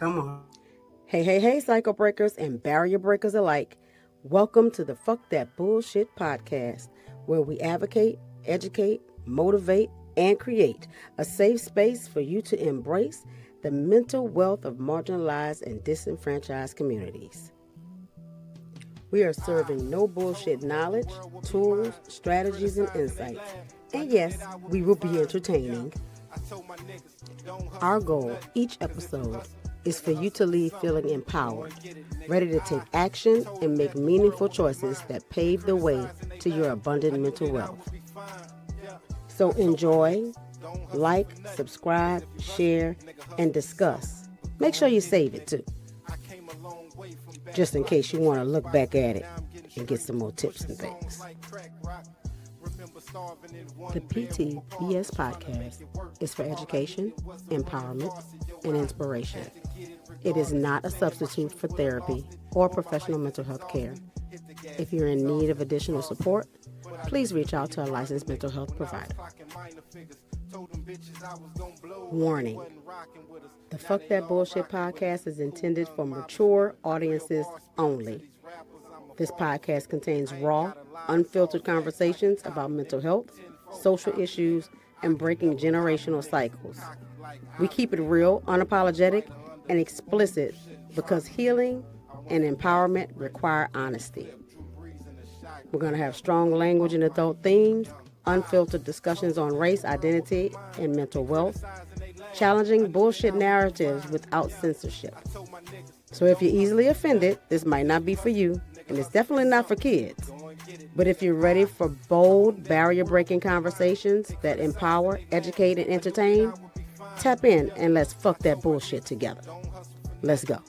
Come on. Hey, cycle breakers and barrier breakers alike. Welcome to the Fuck That Bullshit podcast, where we advocate, educate, motivate, and create a safe space for you to embrace the mental wealth of marginalized and disenfranchised communities. We are serving no bullshit knowledge, tools, strategies, and insights. And yes, we will be entertaining. Our goal each episode is for you to leave feeling empowered, ready to take action and make meaningful choices that pave the way to your abundant mental wealth. So enjoy, like, subscribe, share, and discuss. Make sure you save it too, just in case you want to look back at it and get some more tips and things. The PTBS podcast is for education, empowerment, and inspiration. It is not a substitute for therapy or professional mental health care. If you're in need of additional support, please reach out to a licensed mental health provider. Warning: the Fuck That Bullshit podcast is intended for mature audiences only. This podcast contains raw, unfiltered conversations about mental health, social issues, and breaking generational cycles. We keep it real, unapologetic, and explicit because healing and empowerment require honesty. We're going to have strong language and adult themes, unfiltered discussions on race, identity, and mental wealth, challenging bullshit narratives without censorship. So if you're easily offended, this might not be for you, and it's definitely not for kids. But if you're ready for bold, barrier-breaking conversations that empower, educate, and entertain, tap in and let's fuck that bullshit together. Let's go.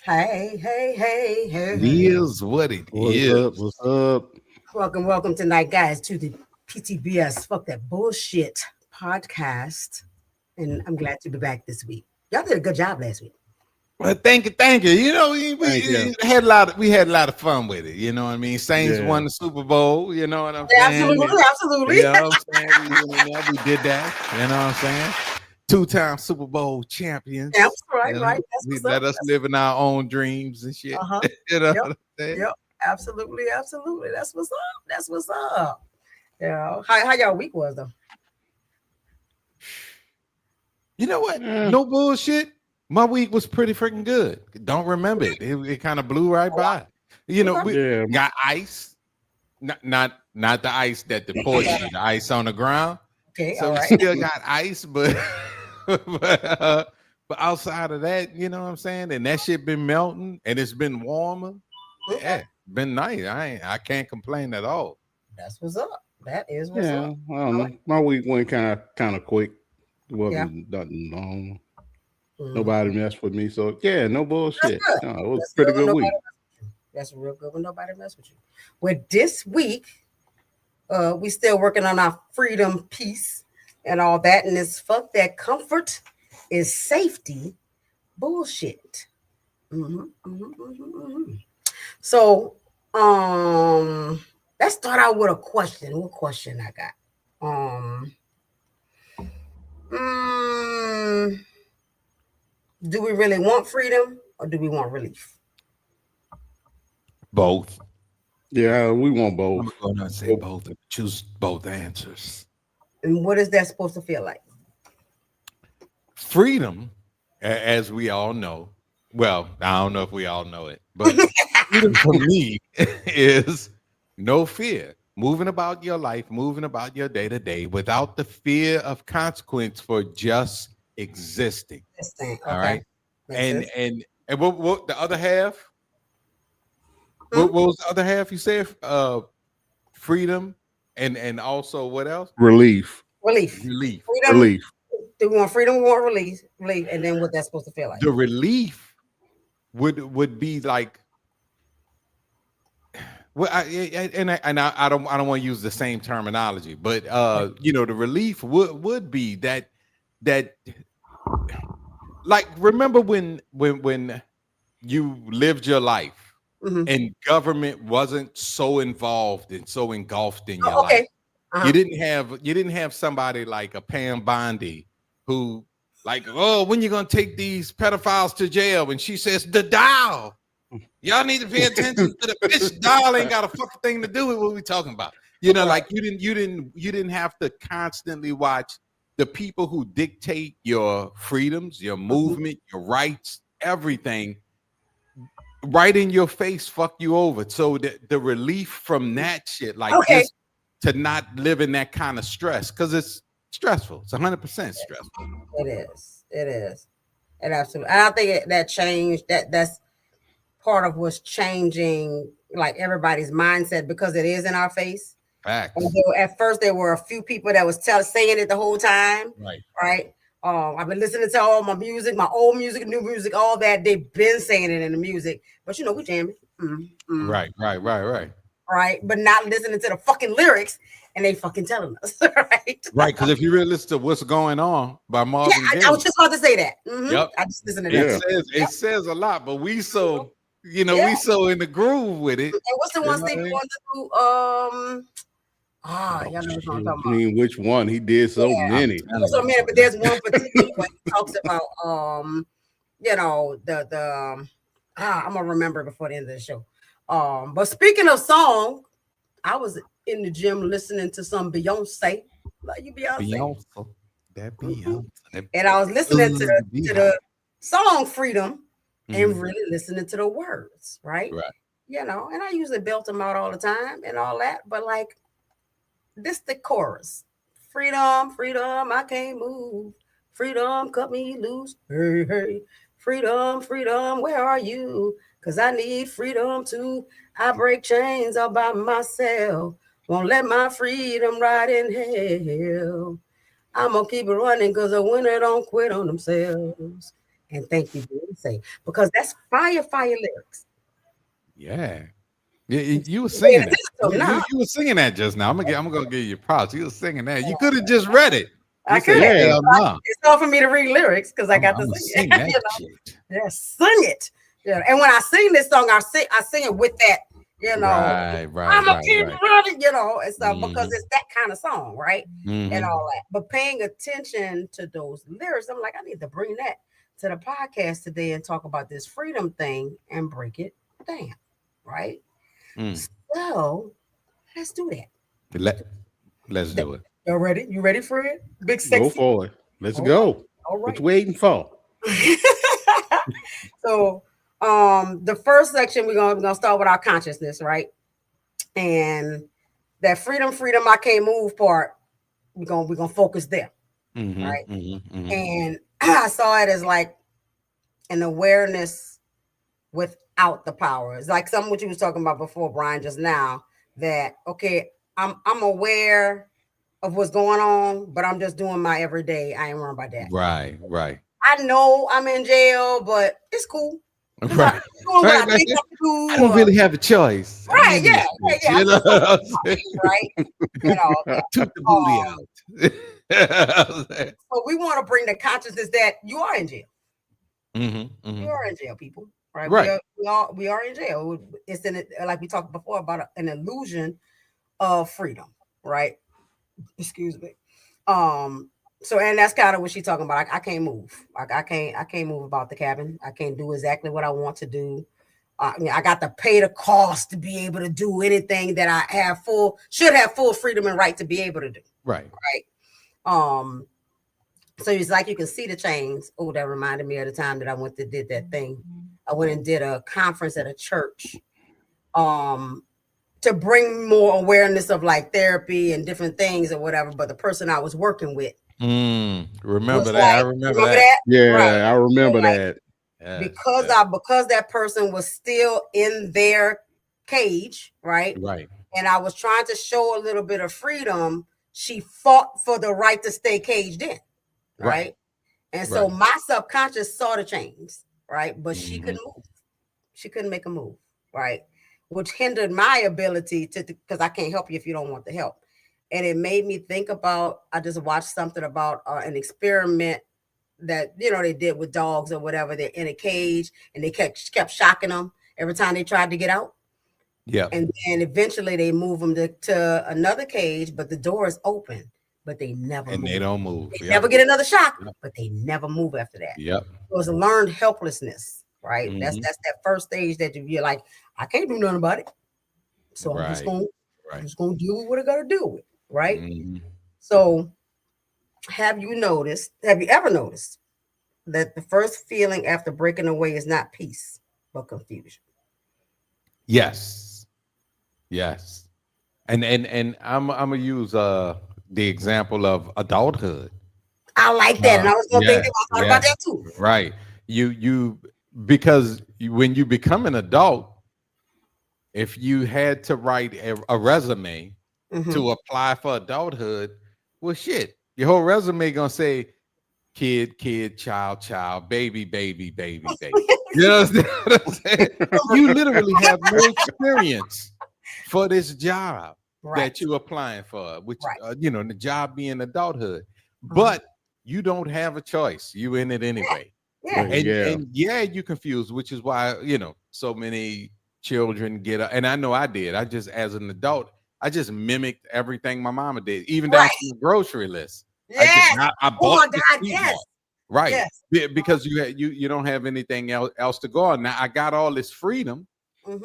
Hey. It is what it is. What's up? Welcome tonight, guys, to the PTBS Fuck That Bullshit podcast. And I'm glad to be back this week. Y'all did a good job last week. Well, thank you. You know, we had a lot of fun with it. You know what I mean? Saints won the Super Bowl. You know what I'm saying? Absolutely. You know what I'm saying? We did that. You know what I'm saying? 2-time Super Bowl champions. Yep, right. That's let us live in our own dreams and shit. You know what I'm saying? Yep, absolutely. That's what's up. Yeah. How y'all week was though? You know what? No bullshit. My week was pretty freaking good. Don't remember it. It kind of blew right by. You know, we got ice. Not the ice that the porch, the ice on the ground. Okay, so all right. we still got ice, but but outside of that, you know what I'm saying? And that shit been melting and it's been warmer. Yeah, been nice. I can't complain at all. That's what's up. That is what's up. I don't know. My week went kind of quick. It wasn't nothing long. Nobody messed with me, so no bullshit. No, it was a pretty good week. That's real good when nobody mess with you. Well, this week, we still working on our freedom piece and all that, and this fuck that comfort is safety bullshit. So, let's start out with a question. What question I got? Do we really want freedom or do we want relief? Both. Yeah, we want both. I'm going to say both. Choose both answers. And what is that supposed to feel like? Freedom, as we all know. Well, I don't know if we all know it, but freedom for me is no fear. Moving about your life, moving about your day to day without the fear of consequence for just existing. Okay. All right. And what the other half? What was the other half you said? Freedom and also what else? Relief. Relief. Freedom, relief. Do we want freedom? We want relief, and then what that's supposed to feel like? The relief would be like, well, I don't want to use the same terminology, but the relief would be that like, remember when you lived your life and government wasn't so involved and so engulfed in your life. You didn't have somebody like a Pam Bondi who like, oh, when you gonna take these pedophiles to jail? And she says, the doll. Y'all need to pay attention to the bitch. Doll ain't got a fucking thing to do with what we talking about. Like you didn't have to constantly watch the people who dictate your freedoms, your movement, your rights, everything right in your face, fuck you over. So the relief from that shit, like just to not live in that kind of stress, because it's stressful. It's 100% stressful. It is. It absolutely. And I think that changed. That's part of what's changing, like everybody's mindset, because it is in our face. Facts. At first, there were a few people that was saying it the whole time. Right. I've been listening to all my music, my old music, new music, all that. They've been saying it in the music, but we jamming. Right. Right, but not listening to the fucking lyrics, and they fucking telling us, right? Right, because if you really listen to What's Going On by Marvin Gaye, I was just about to say that. Yep, I just listened to that. It says a lot, but we so we so in the groove with it. And what's the one thing we want to do? Y'all know what I'm talking about. I mean, which one? He did so many. But there's one particular one he talks about. I'm gonna remember before the end of the show. But speaking of song, I was in the gym listening to some Beyonce, like you Beyonce. And I was listening to the song Freedom and really listening to the words, right? And I usually belt them out all the time and all that, but like this the chorus. Freedom, freedom, I can't move. Freedom, cut me loose. Hey, hey. Freedom, freedom, where are you? Because I need freedom too. I break chains all by myself. Won't let my freedom ride in hell. I'm going to keep it running because a winner don't quit on themselves. And thank you, Beyonce, because that's fire lyrics. Yeah. You were singing that. You were singing that just now. I'm gonna give you props. You were singing that. You could have just read it. I could. It's all for me to read lyrics because I got to sing it. Sing it. Yeah. And when I sing this song, I sing it with that. Right. I'm gonna keep running, and stuff because it's that kind of song, right? And all that. But paying attention to those lyrics, I'm like, I need to bring that to the podcast today and talk about this freedom thing and break it down, right? So let's do that. Let's do it. You ready? You ready for it? Big sexy. Go for it. Let's go. All right. What you waiting for? So the first section we're gonna start with our consciousness, right? And that freedom, I can't move part, we're gonna focus there. Right. And I saw it as like an awareness without the power. It's like something what you was talking about before, Brian, just now, that I'm aware of what's going on, but I'm just doing my everyday. I ain't worried about that. Right. I know I'm in jail, but it's cool. Right. I don't really have a choice. Right, yeah. Right. Took the booty out. So we want to bring the consciousness that you are in jail. You are in jail, people. Right. We are in jail. It's like we talked before about an illusion of freedom. Right. Excuse me. So, and that's kind of what she's talking about. I can't move. I can't move about the cabin. I can't do exactly what I want to do. I got to pay the cost to be able to do anything that I should have full freedom and right to be able to do. Right. So it's like you can see the chains. Oh, that reminded me of the time that I did that thing. I went and did a conference at a church. To bring more awareness of like therapy and different things or whatever. But the person I was working with. Remember that? I remember that. Yeah, right. I remember that. Because that person was still in their cage, right? Right. And I was trying to show a little bit of freedom. She fought for the right to stay caged in. right? And so my subconscious saw the change, right? But she couldn't move. She couldn't make a move, right? Which hindered my ability to, because I can't help you if you don't want the help. And it made me think about, I just watched something about an experiment that, you know, they did with dogs or whatever. They're in a cage and they kept shocking them every time they tried to get out. Yeah. And then eventually they move them to another cage, but the door is open, but they never move. They don't move. They never get another shock, but they never move after that. Yep. It was a learned helplessness, right? That's that first stage that you're like, I can't do nothing about it. So I'm just gonna deal with what I gotta deal with, right? So have you ever noticed that the first feeling after breaking away is not peace, but confusion? Yes. And I'm gonna use the example of adulthood. I like that. And I was gonna think about that too. Right. Because when you become an adult, if you had to write a resume to apply for adulthood, well, shit, your whole resume gonna say kid, child, baby. You know what I'm saying? You literally have no experience for this job that you're applying for, which you know, the job being adulthood. But you don't have a choice. You in it anyway. And you confused, which is why, you know, so many children get up. And I know I did. I just, as an adult, I just mimicked everything my mama did, even down to the grocery list. I bought right. Yes. Because you don't have anything else to go on. Now I got all this freedom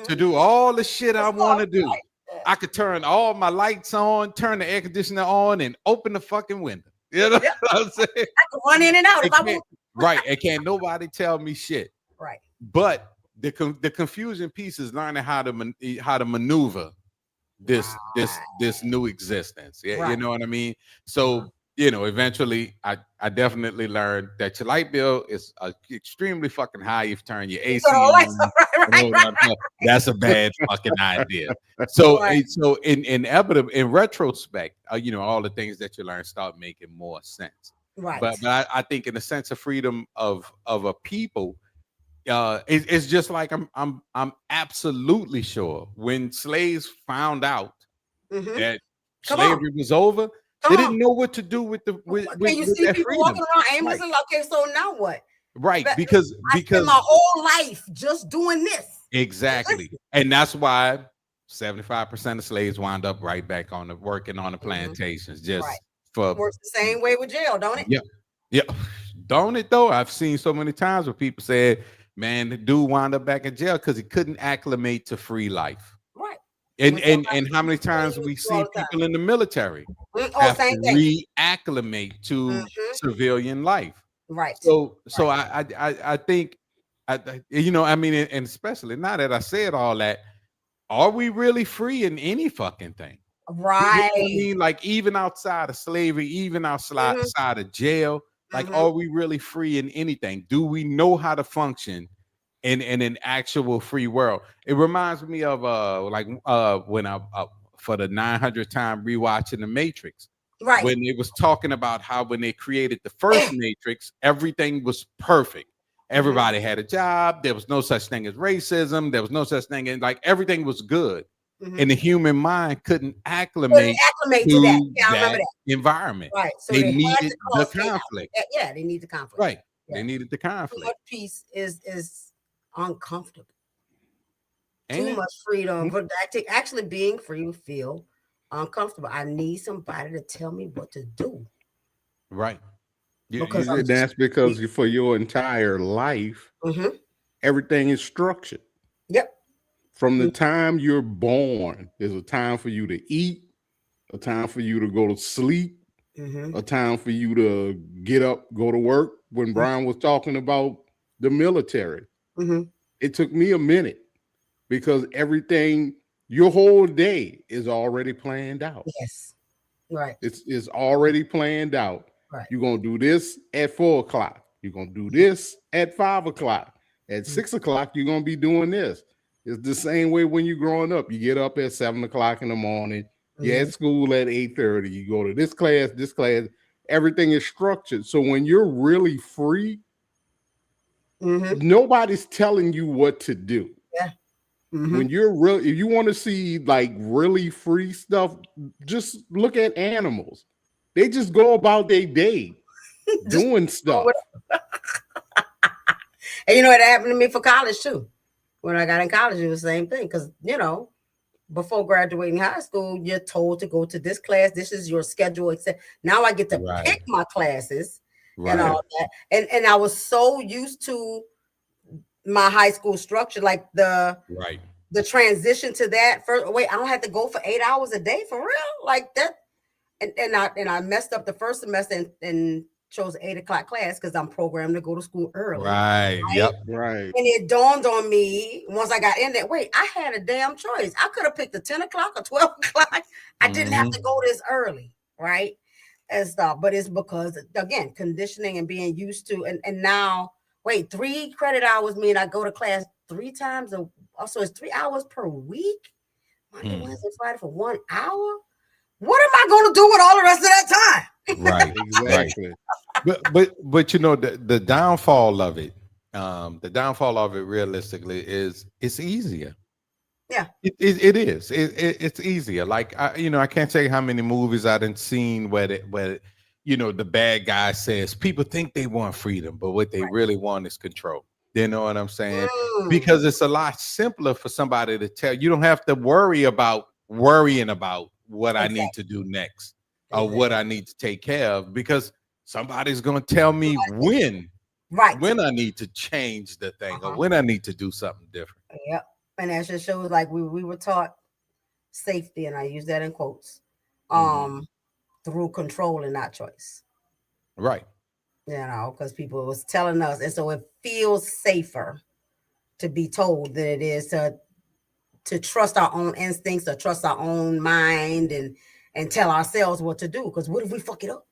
to do all the shit I want to do. I could turn all my lights on, turn the air conditioner on, and open the fucking window. You know what I'm saying? I could run in and out if I want. Right. And can't nobody tell me shit. Right. But the confusion piece is learning how to maneuver this new existence. Yeah, you know what I mean? So you know, eventually I definitely learned that your light bill is extremely fucking high. You've turned your AC on. Right. That's a bad fucking idea. So so in retrospect, you know, all the things that you learn start making more sense. Right. But I think in the sense of freedom of a people, it's just like I'm absolutely sure when slaves found out that slavery was over, they didn't know what to do with see that people freedom. walking around aimlessly. Okay, so now what? Right, because I spent my whole life just doing this. Exactly, and that's why 75% of slaves wind up right back working on the plantations. Just for works the same way with jail, don't it? Yeah, don't it though? I've seen so many times where people said, "Man, the dude wound up back in jail because he couldn't acclimate to free life." Right. And how many times we see people in the military have to reacclimate to civilian life. Right. So I think, you know, I mean, and especially now that I said all that, are we really free in any fucking thing? Right. You know what I mean? Like even outside of slavery, even outside of jail, like are we really free in anything? Do we know how to function in an actual free world? It reminds me of when I for the 900th time rewatching The Matrix. Right. When it was talking about how when they created the first Matrix, everything was perfect. Everybody had a job. There was no such thing as racism. There was no such thing, and like everything was good. And the human mind couldn't acclimate to that environment. Right. So they needed the conflict. Yeah, they need the conflict. Right. Yeah. They needed the conflict. Too much peace is uncomfortable. Ain't Too much freedom. But actually being free will feel uncomfortable. I need somebody to tell me what to do. Right. Because that's because for your entire life, everything is structured. Yep. From the time you're born, there's a time for you to eat, a time for you to go to sleep, a time for you to get up, go to work. When Brian was talking about the military, it took me a minute because everything, your whole day is already planned out. Yes. Right. It's already planned out. Right. You're going to do this at 4 o'clock. You're going to do this at 5 o'clock. At 6 o'clock, you're going to be doing this. It's the same way when you're growing up. You get up at 7 o'clock in the morning. You're at school at 8:30. You go to this class. everything is structured. So when you're really free, nobody's telling you what to do. Yeah. When you're real, if you want to see like really free stuff, just look at animals. They just go about their day doing stuff. And you know, it happened to me for college too. When I got in college, it was the same thing. Because, you know, before graduating high school, you're told to go to this class. This is your schedule. Except now I get to pick my classes and all that. And I was so used to my high school structure, like the transition to that. First, wait, I don't have to go for 8 hours a day for real, like that. And I messed up the first semester and chose 8 o'clock class because I'm programmed to go to school early. Right. Yep. Right. And it dawned on me once I got in there, wait, I had a damn choice. I could have picked the 10 o'clock or 12 o'clock. I didn't have to go this early, right? And stuff. But it's because, again, conditioning and being used to, and now, wait, 3 credit hours mean I go to class 3 times. Also, it's 3 hours per week. Monday, Wednesday, Friday for 1 hour. What am I going to do with all the rest of that time? Right, exactly. But you know, the downfall of it, realistically is it's easier. Yeah, it is. It's easier. Like I can't tell you how many movies I done seen where the bad guy says people think they want freedom, but what they really want is control. You know what I'm saying? Because it's a lot simpler for somebody to tell. You don't have to worrying about what I need to do next or what I need to take care of, because somebody's going to tell me when I need to change the thing or when I need to do something different. Yep. And that just shows like we were taught safety, and I use that in quotes, through control and not choice. Right. You know, because people was telling us, and so it feels safer to be told than it is to trust our own instincts or trust our own mind and tell ourselves what to do. Because what if we fuck it up?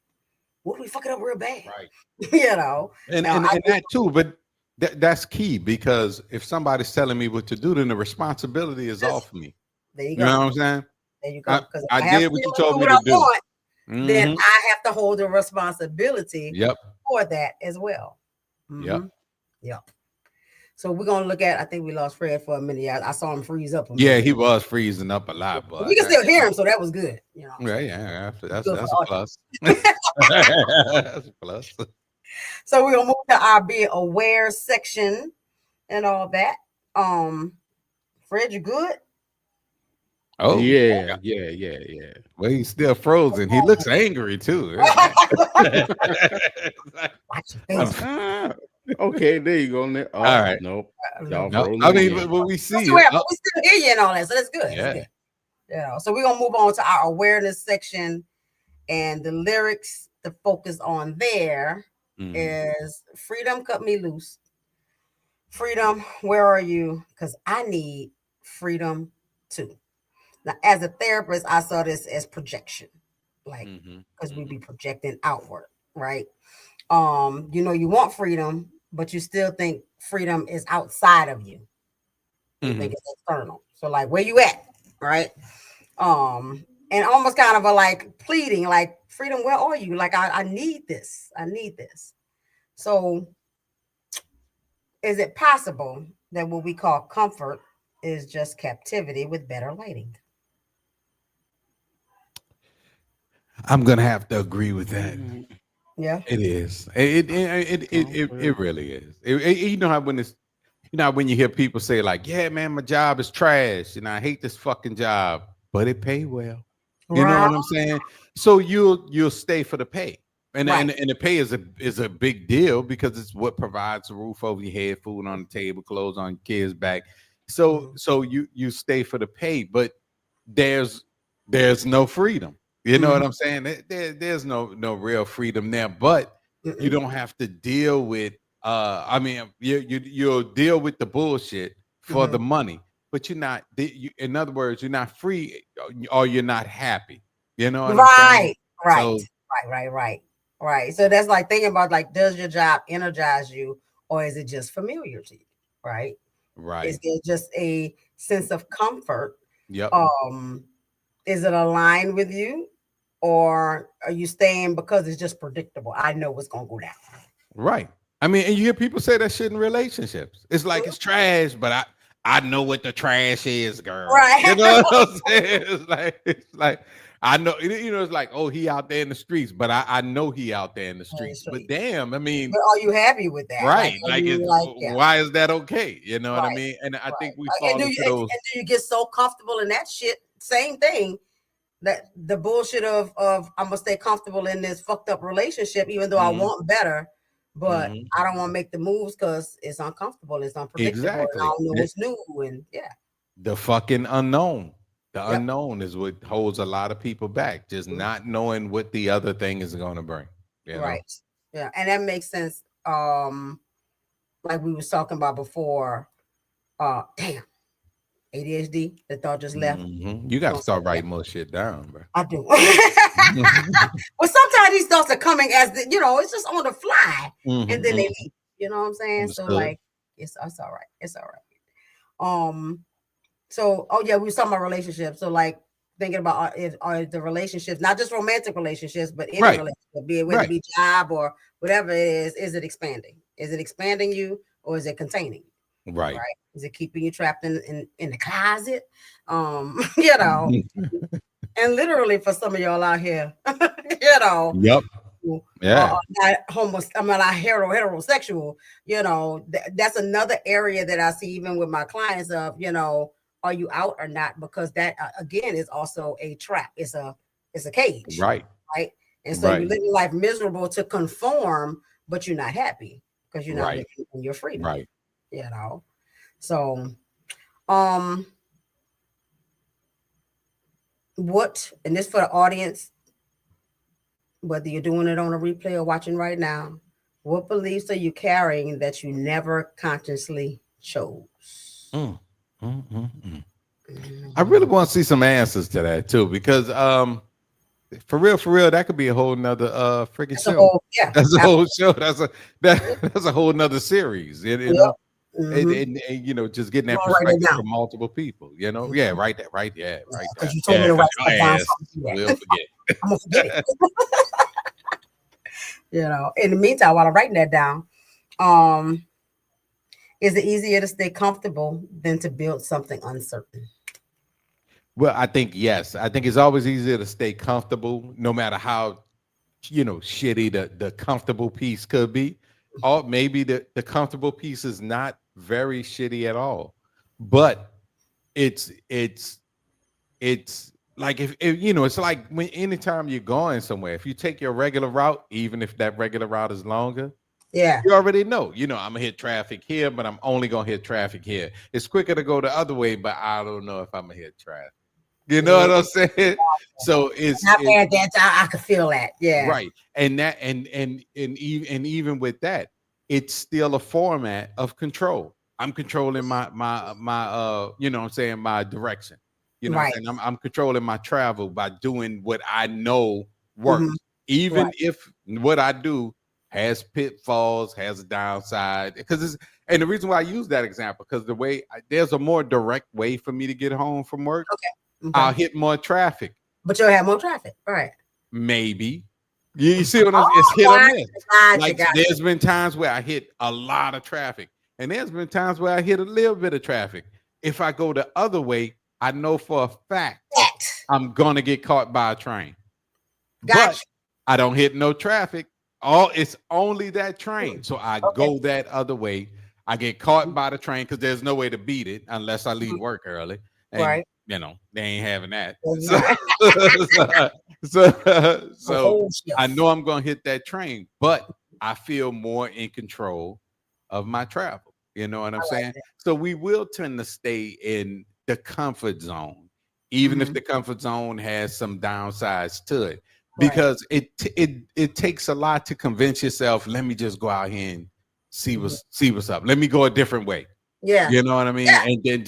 What if we fuck it up real bad? Right. You know, and that too, but that's key, because if somebody's telling me what to do, then the responsibility is off me. There you go. You know what I'm saying? There you go. Because I did what you told me to do. Then I have to hold the responsibility for that as well. Yep. So we're gonna look at. I think we lost Fred for a minute. I saw him freeze up. He was freezing up a lot, but we can still hear him, so that was good. You know. Yeah. That's a plus. That's a plus. So we're gonna move to our be aware section and all that. Fred, you good? Oh yeah. Well, he's still frozen. He looks angry too. Okay, there you go. Oh, all right. Nope. I mean, but we see we still hear you and all that, so that's good. Yeah. That's good. Yeah. So we're gonna move on to our awareness section, and the lyrics to focus on there is freedom, cut me loose. Freedom, where are you? Because I need freedom too. Now, as a therapist, I saw this as projection, like because we be projecting outward, right? You want freedom, but you still think freedom is outside of you. You think it's external. So, like, where you at, right? And almost kind of a like pleading, like, freedom, where are you? Like, I need this. I need this. So, is it possible that what we call comfort is just captivity with better lighting? I'm gonna have to agree with that. Yeah, it is. It really is. You know how when you hear people say like, "Yeah, man, my job is trash, and I hate this fucking job, but it pay well." You know what I'm saying? So you'll stay for the pay, and the pay is a big deal because it's what provides a roof over your head, food on the table, clothes on your kids' back. So you stay for the pay, but there's no freedom. You know what I'm saying? There's no real freedom there, but you don't have to deal with. I mean, you'll deal with the bullshit for the money, but you're not. In other words, you're not free, or you're not happy. You know what I'm saying? Right. So that's like thinking about like, does your job energize you, or is it just familiar to you? Right. Is there just a sense of comfort? Yep. Is it aligned with you, or are you staying because it's just predictable? I know what's gonna go down. Right. I mean, and you hear people say that shit in relationships. It's like it's trash, but I know what the trash is, girl. Right. You know what I'm saying? It's like I know, it's like, oh, he out there in the streets, but I know he out there in the streets. But damn, I mean, but are you happy with that? right? Like, why is that okay? You know what I right, mean? And I think we and fall into those. and do you get so comfortable in that shit? Same thing. That the bullshit of I'm gonna stay comfortable in this fucked up relationship, even though I want better, but I don't want to make the moves because it's uncomfortable, it's unpredictable, and I don't know what's new, and the fucking unknown. The unknown is what holds a lot of people back, just not knowing what the other thing is going to bring. You know? Yeah, and that makes sense. Like we was talking about before. Damn. ADHD, the thought just left. You got to start writing more shit down, bro. I do. Well, sometimes these thoughts are coming as it's just on the fly, and then they leave. You know what I'm saying? Understood. So like, it's all right. It's all right. So we were talking about relationships. So like thinking about are the relationships, not just romantic relationships, but any relationship, be it whether it be job or whatever it is it expanding? Is it expanding you or is it containing you? Right. Is it keeping you trapped in the closet? And literally for some of y'all out here, Yep. Yeah. Not heterosexual, that's another area that I see even with my clients of, are you out or not? Because that again is also a trap. It's a cage. Right. And so you're living life miserable to conform, but you're not happy because you're not living in your freedom. Right. So, what, and this for the audience, whether you're doing it on a replay or watching right now, what beliefs are you carrying that you never consciously chose? I really want to see some answers to that too, because for real, that could be a whole nother freaking show. That's a whole show. That's a whole nother series. You know. And just getting that perspective from multiple people, right there. Because you told me to write that down. We'll forget. I'm gonna forget it. In the meantime, while I'm writing that down, is it easier to stay comfortable than to build something uncertain? Well, I think yes. I think it's always easier to stay comfortable, no matter how shitty the comfortable piece could be. Or maybe the comfortable piece is not very shitty at all, but it's like if it's like when anytime you're going somewhere, if you take your regular route, even if that regular route is longer, you already know I'm gonna hit traffic here, but I'm only gonna hit traffic here. It's quicker to go the other way, but I don't know if I'm gonna hit traffic. You know what I'm saying? So I could feel that. Yeah. Right. And that and even with that, it's still a format of control. I'm controlling my my direction. I'm controlling my travel by doing what I know works. Even if what I do has pitfalls, has a downside. And the reason why I use that example, because there's a more direct way for me to get home from work. I'll hit more traffic. But you'll have more traffic, right? Maybe. You see what I'm saying? It's hit or miss. There's been times where I hit a lot of traffic, and there's been times where I hit a little bit of traffic. If I go the other way, I know for a fact I'm gonna get caught by a train. But I don't hit no traffic. It's only that train. So I go that other way. I get caught by the train because there's no way to beat it unless I leave work early. And, they ain't having that. So I know I'm going to hit that train, but I feel more in control of my travel. You know what I'm saying? So we will tend to stay in the comfort zone, even if the comfort zone has some downsides to it, because it takes a lot to convince yourself, let me just go out here and see what's up. Let me go a different way. Yeah. You know what I mean? Yeah. And then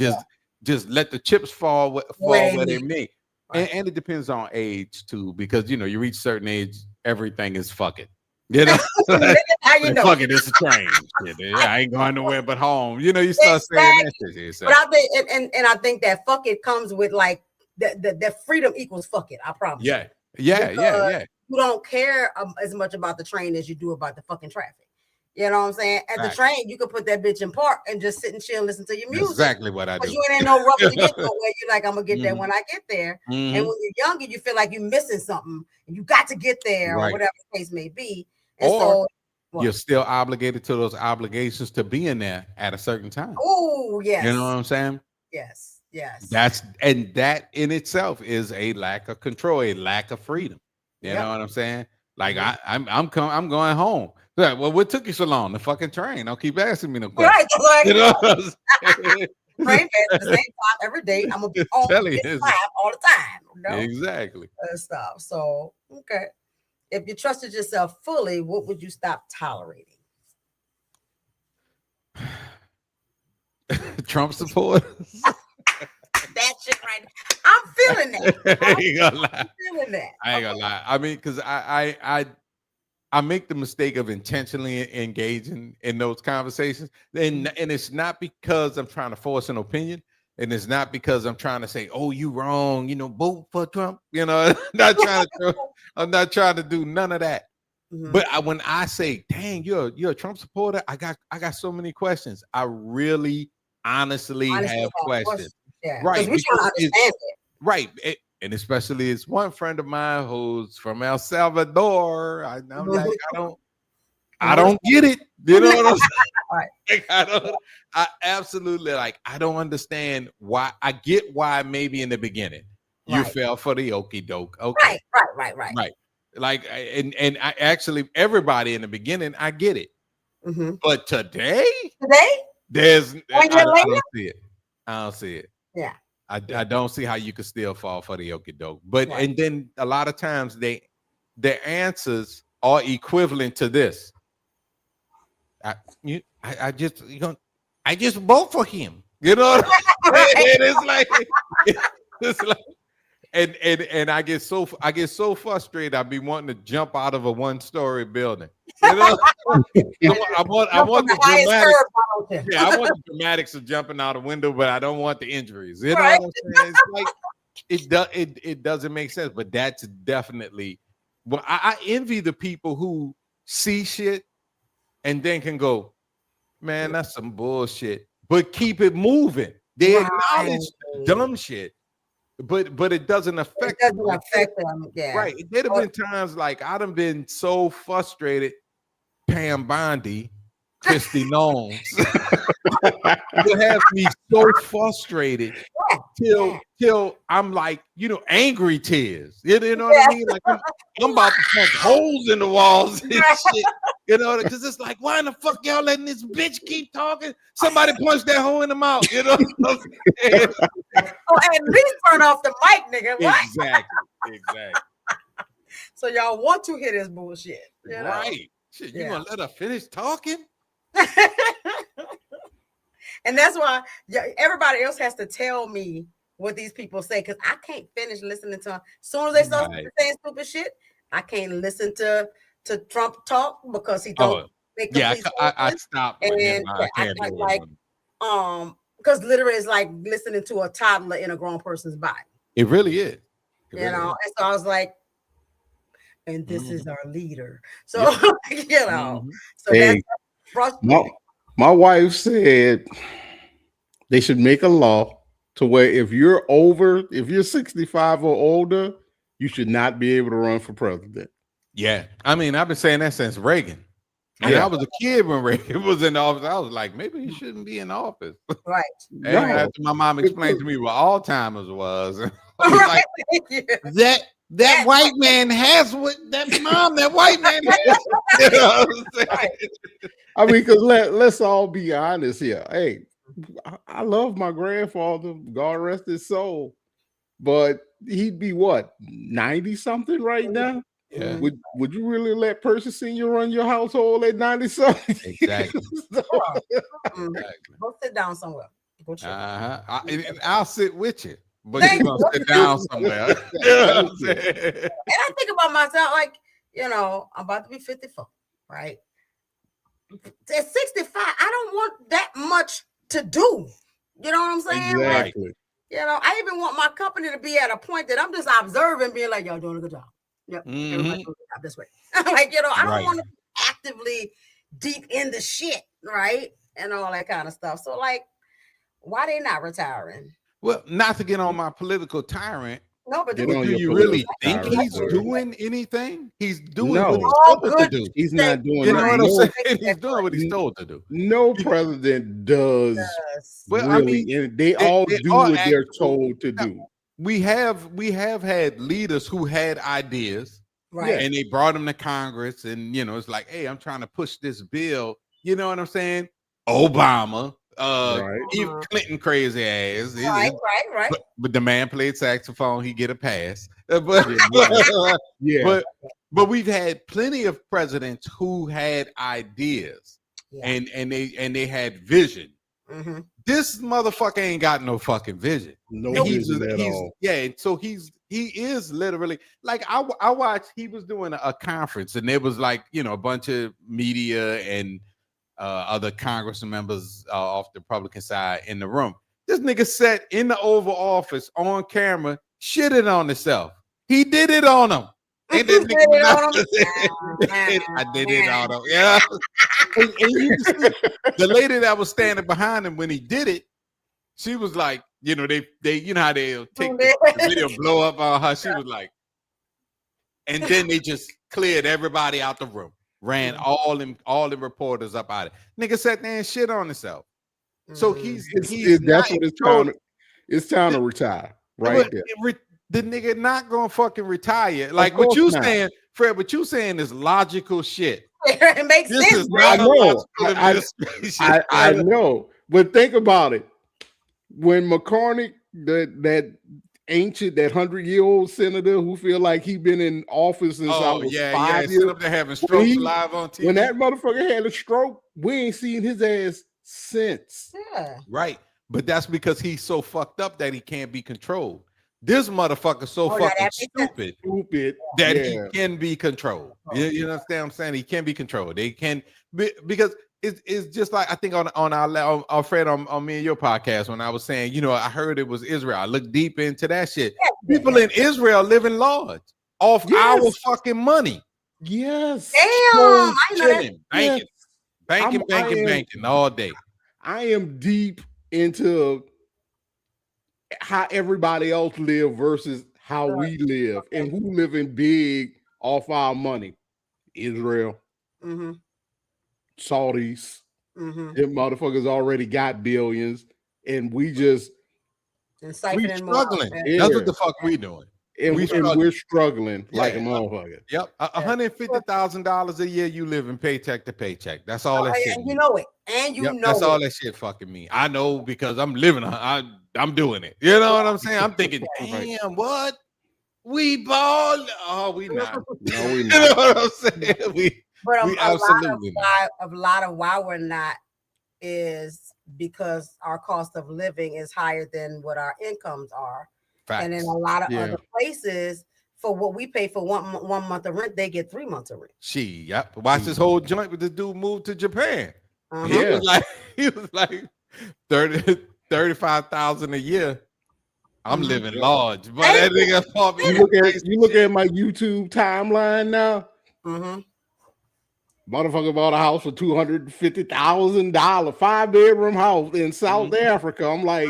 just let the chips fall where they may. And it depends on age too, because you reach a certain age, everything is fuck it. How you know? Fuck it, it's a train. I ain't going nowhere but home. You start saying that shit. But I think, and I think that fuck it comes with like that freedom equals fuck it. I promise. Yeah. Yeah. You don't care as much about the train as you do about the fucking traffic. You know what I'm saying? At the train, you can put that bitch in park and just sit and chill, listen to your music. That's exactly what I do. You ain't in no rush to get nowhere. You're like, I'm gonna get there when I get there. And when you're younger, you feel like you're missing something and you got to get there or whatever the case may be. And or you're still obligated to those obligations to be in there at a certain time. Oh, yes. You know what I'm saying? Yes. That in itself is a lack of control, a lack of freedom. You know what I'm saying? Like I'm going home. Like, well, what took you so long? The fucking train. Don't keep asking me no questions. Right. You know train at the same time every day. I'm gonna be on this time all the time. You know? Exactly. Stuff. So okay. If you trusted yourself fully, what would you stop tolerating? Trump supporters. That shit right now. I'm feeling that. I ain't gonna lie. I'm feeling that. I ain't gonna lie. I mean, because I make the mistake of intentionally engaging in those conversations, and it's not because I'm trying to force an opinion, and it's not because I'm trying to say, "Oh, you wrong," vote for Trump. I'm not trying to do none of that. But when I say, "Dang, you're a Trump supporter," I got so many questions. I really, honestly have questions. Yeah, right? We trying to understand it. Right. And especially it's one friend of mine who's from El Salvador. I'm like, I don't get it. You know what I'm saying? Like, I absolutely I don't understand why. I get why maybe in the beginning you fell for the okie doke. Okay. Right. Like, and I actually, everybody in the beginning, I get it. But today, there's, I don't see it. I don't see it. Yeah. I don't see how you could still fall for the okie doke. But and then a lot of times their answers are equivalent to this. I just vote for him. You know what it's like and I get so frustrated. I'd be wanting to jump out of a one-story building. You know, I want the dramatics. Yeah, I want the dramatics of jumping out a window, but I don't want the injuries. You know what I'm saying? It's like it doesn't make sense. But that's definitely. Well, I envy the people who see shit and then can go, man, that's some bullshit, but keep it moving. They acknowledge dumb shit. But it doesn't affect them. Yeah. Right. There'd have been times like I'd have been so frustrated. Pam Bondi, Christy Knowles, would have me so frustrated till I'm like, angry tears. You know what I mean? Like I'm about to punch holes in the walls and shit. Because it's like, why in the fuck y'all letting this bitch keep talking? Somebody punch that hole in the mouth. At least turn off the mic, nigga. Exactly. So y'all want to hear this bullshit, right? Shit, you gonna let her finish talking? And that's why everybody else has to tell me what these people say, because I can't finish listening to them. As soon as they start saying stupid shit, I can't listen to Trump talk because he don't make complete sense. I stopped. And because literally it's like listening to a toddler in a grown person's body. It really is. And so I was like, and this is our leader. So so that's frustrating. My wife said they should make a law to where if you're 65 or older, you should not be able to run for president. Yeah. I mean, I've been saying that since Reagan. I was a kid when Reagan was in office. I was like, maybe he shouldn't be in office. Right. And after my mom explained to me what Alzheimer's was, I was like, that white man has what that white man has. You know what I'm saying? I mean, because let's all be honest here. Hey, I love my grandfather, God rest his soul, but he'd be what, 90 something right now? Yeah. Would you really let Percy Senior run your household at 90 something? Exactly. Go sit down somewhere. Go chill. I'll sit with you. But you're gonna sit down somewhere. And I think about myself, like, I'm about to be 54, right? At 65, I don't want that much to do. You know what I'm saying? Exactly. Like, I even want my company to be at a point that I'm just observing, being like, y'all doing a good job. Yep. Mhm. Everybody goes out this way. Like, you know, I don't Right. want to be actively deep in the shit, right? And all that kind of stuff. So, like, why they not retiring? Well, not to get on my political tyrant, No, but Get but on do your you political really think tyrant, he's sir. doing anything? He's doing what he's No, all told to good do. he's things, not doing You know that. what I'm No, saying? He's doing what he's told to do. no president does Yes. Well, I really, mean, and they all they do are what they're actual. told to do. We have had leaders who had ideas Right. and they brought them to Congress, and it's like, hey, I'm trying to push this bill. You know what I'm saying? Obama, Right. even Clinton, crazy ass. Right. But the man played saxophone. He get a pass. But Yeah. but we've had plenty of presidents who had ideas Yeah. and they had vision. Mm-hmm. This motherfucker ain't got no fucking vision. No And vision at all. Yeah, and so he is literally like I watched. He was doing a conference, and there was like a bunch of media and other Congress members off the Republican side in the room. This nigga sat in the Oval Office on camera, shitted on himself. He did it on him. And then I did it on him. Yeah. And you can see the lady that was standing behind him when he did it, she was like, they how they'll take the video, blow up on her. She was like, and then they just cleared everybody out the room, ran all the reporters up out of it. Nigga sat there and shit on himself. So That's what it's time. It's time to retire, right there. The nigga not gonna fucking retire. Like what you saying, Fred? What you saying is logical shit. It makes This sense. is not I know, but think about it. When McCormick, that ancient, that 100-year-old senator who feel like he been in office since I was 5 years, up there having strokes live on TV. When that motherfucker had a stroke, we ain't seen his ass since. Yeah. Right, but that's because he's so fucked up that he can't be controlled. This motherfucker's so fucking stupid that he can be controlled. You understand what I'm saying? He can be controlled. They can because it's just like I think on our Fred on me and your podcast when I was saying, I heard it was Israel. I looked deep into that shit. People in Israel living large off our fucking money. Yes. Damn. I know that. Banking all day. I am deep into how everybody else live versus how we live and who living big off our money. Israel, Saudis, them motherfuckers already got billions, and we struggling. That's what the fuck we doing. And we're struggling like a motherfucker. Yep, $150,000 a year. You live in paycheck to paycheck. That's all that shit. And you know it. And you know that's all that shit fucking me. I know because I'm living. I'm doing it. You know what I'm saying? I'm thinking, damn, what we ball? Oh, we not. No, we You not. know what I'm saying? We absolutely a lot of why we're not is because our cost of living is higher than what our incomes are. Facts. And in a lot of other places, for what we pay for one month of rent, they get 3 months of rent. Watch this whole joint with this dude moved to Japan. Uh-huh. He was like 35,000 a year. I'm living large, but that nigga you look at my YouTube timeline now. Motherfucker bought a house for $250,000, 5-bedroom house in South Africa. I'm like,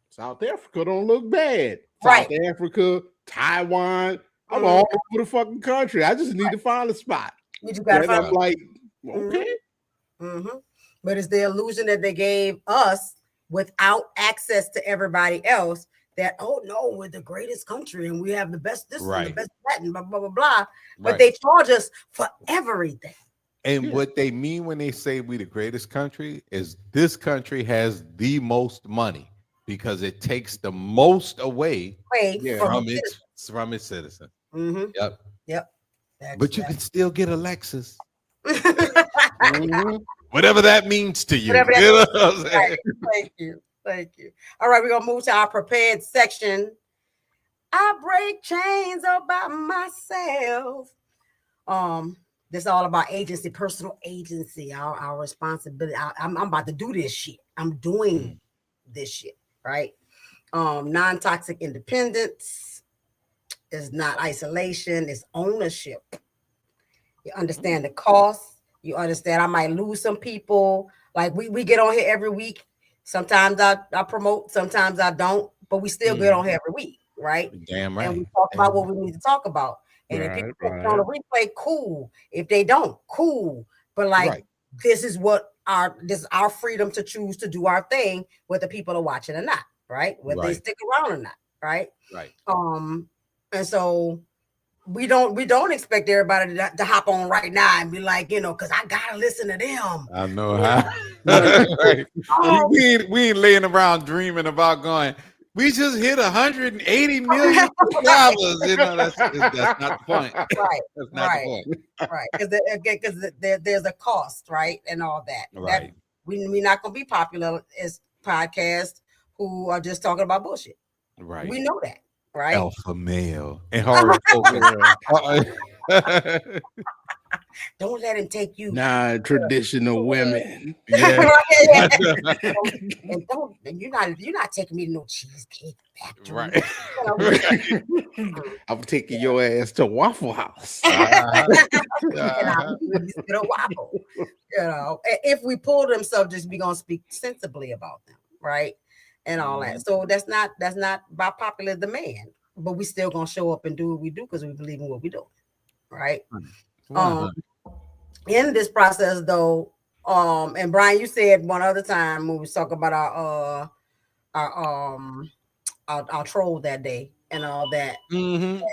South Africa don't look bad. South Africa, Taiwan, I'm all over the fucking country. I just need to find a spot. You just gotta find. I'm like, okay. But it's the illusion that they gave us without access to everybody else that, oh no, we're the greatest country and we have the best this and the best that and blah, blah, blah, blah. But they charge us for everything. And what they mean when they say we the greatest country is this country has the most money because it takes the most away from its citizens. Yep. But you can still get a Lexus. Whatever that means to you. Thank you. All right, we're gonna move to our prepared section. I break chains all by myself. This is all about agency, personal agency, our responsibility. I'm about to do this shit. I'm doing this shit, right? Non-toxic independence. It's not isolation, it's ownership. You understand the cost. You understand I might lose some people. Like we get on here every week. Sometimes I promote, sometimes I don't, but we still get on here every week, right? Damn And right. we talk about what we need to talk about. And if people put it on the replay, cool. If they don't, cool. But like this is our freedom to choose to do our thing, whether people are watching or not, right? Whether they stick around or not, right? Right. And so we don't expect everybody to hop on right now and be like, because I gotta listen to them. I know how. Right. We ain't laying around dreaming about going. We just hit 180 million subscribers. That's not the point. Right. That's not the point. Right. Because there's a cost, right, and all that. Right. We're not gonna be popular as podcasts who are just talking about bullshit. Right. We know that. Right. Alpha male and horoscope. Don't let him take you. Non-traditional women. Yeah. And you're not taking me to no cheesecake factory. Right. I'm taking your ass to Waffle House. And I'll get a waffle. If we pull them subjects, we're gonna speak sensibly about them, right? And all that. So that's not by popular demand, but we still gonna show up and do what we do because we believe in what we do, right? In this process, though, and Brian, you said one other time when we was talking about our troll that day and all that. Mm-hmm.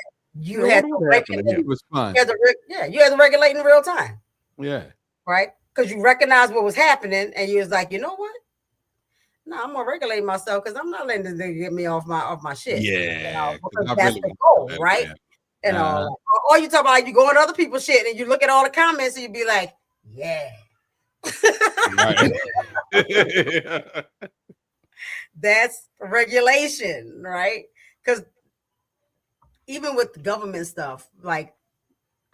You had to regulate. It was fun. You had to regulate in real time. Yeah. Right? Because you recognized what was happening, and you was like, you know what? No, I'm gonna regulate myself because I'm not letting this thing get me off my shit. Yeah, because that's the goal, right? Or you talk about like you go on other people's shit and you look at all the comments and you be like, yeah. That's regulation, right? Because even with the government stuff, like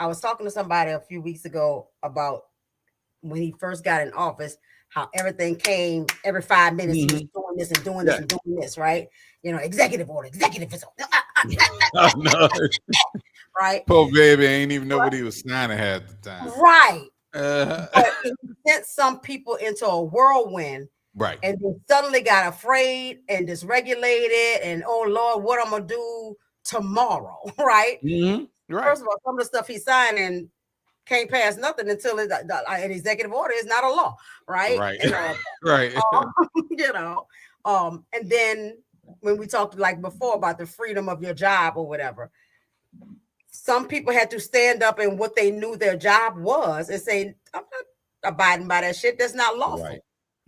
I was talking to somebody a few weeks ago about when he first got in office, how everything came every 5 minutes. He was doing this and doing this and doing this, right? Executive order, executive order. Right? Poor baby ain't even know what he was signing half the time. Right. But he sent some people into a whirlwind. Right. And they suddenly got afraid and dysregulated and, oh, Lord, what I'm going to do tomorrow, right? Mm-hmm. Right. First of all, some of the stuff he signed and can't pass nothing until an executive order is not a law, right? Right. Right. And then when we talked like before about the freedom of your job or whatever, some people had to stand up in what they knew their job was and say, I'm not abiding by that shit. That's not lawful.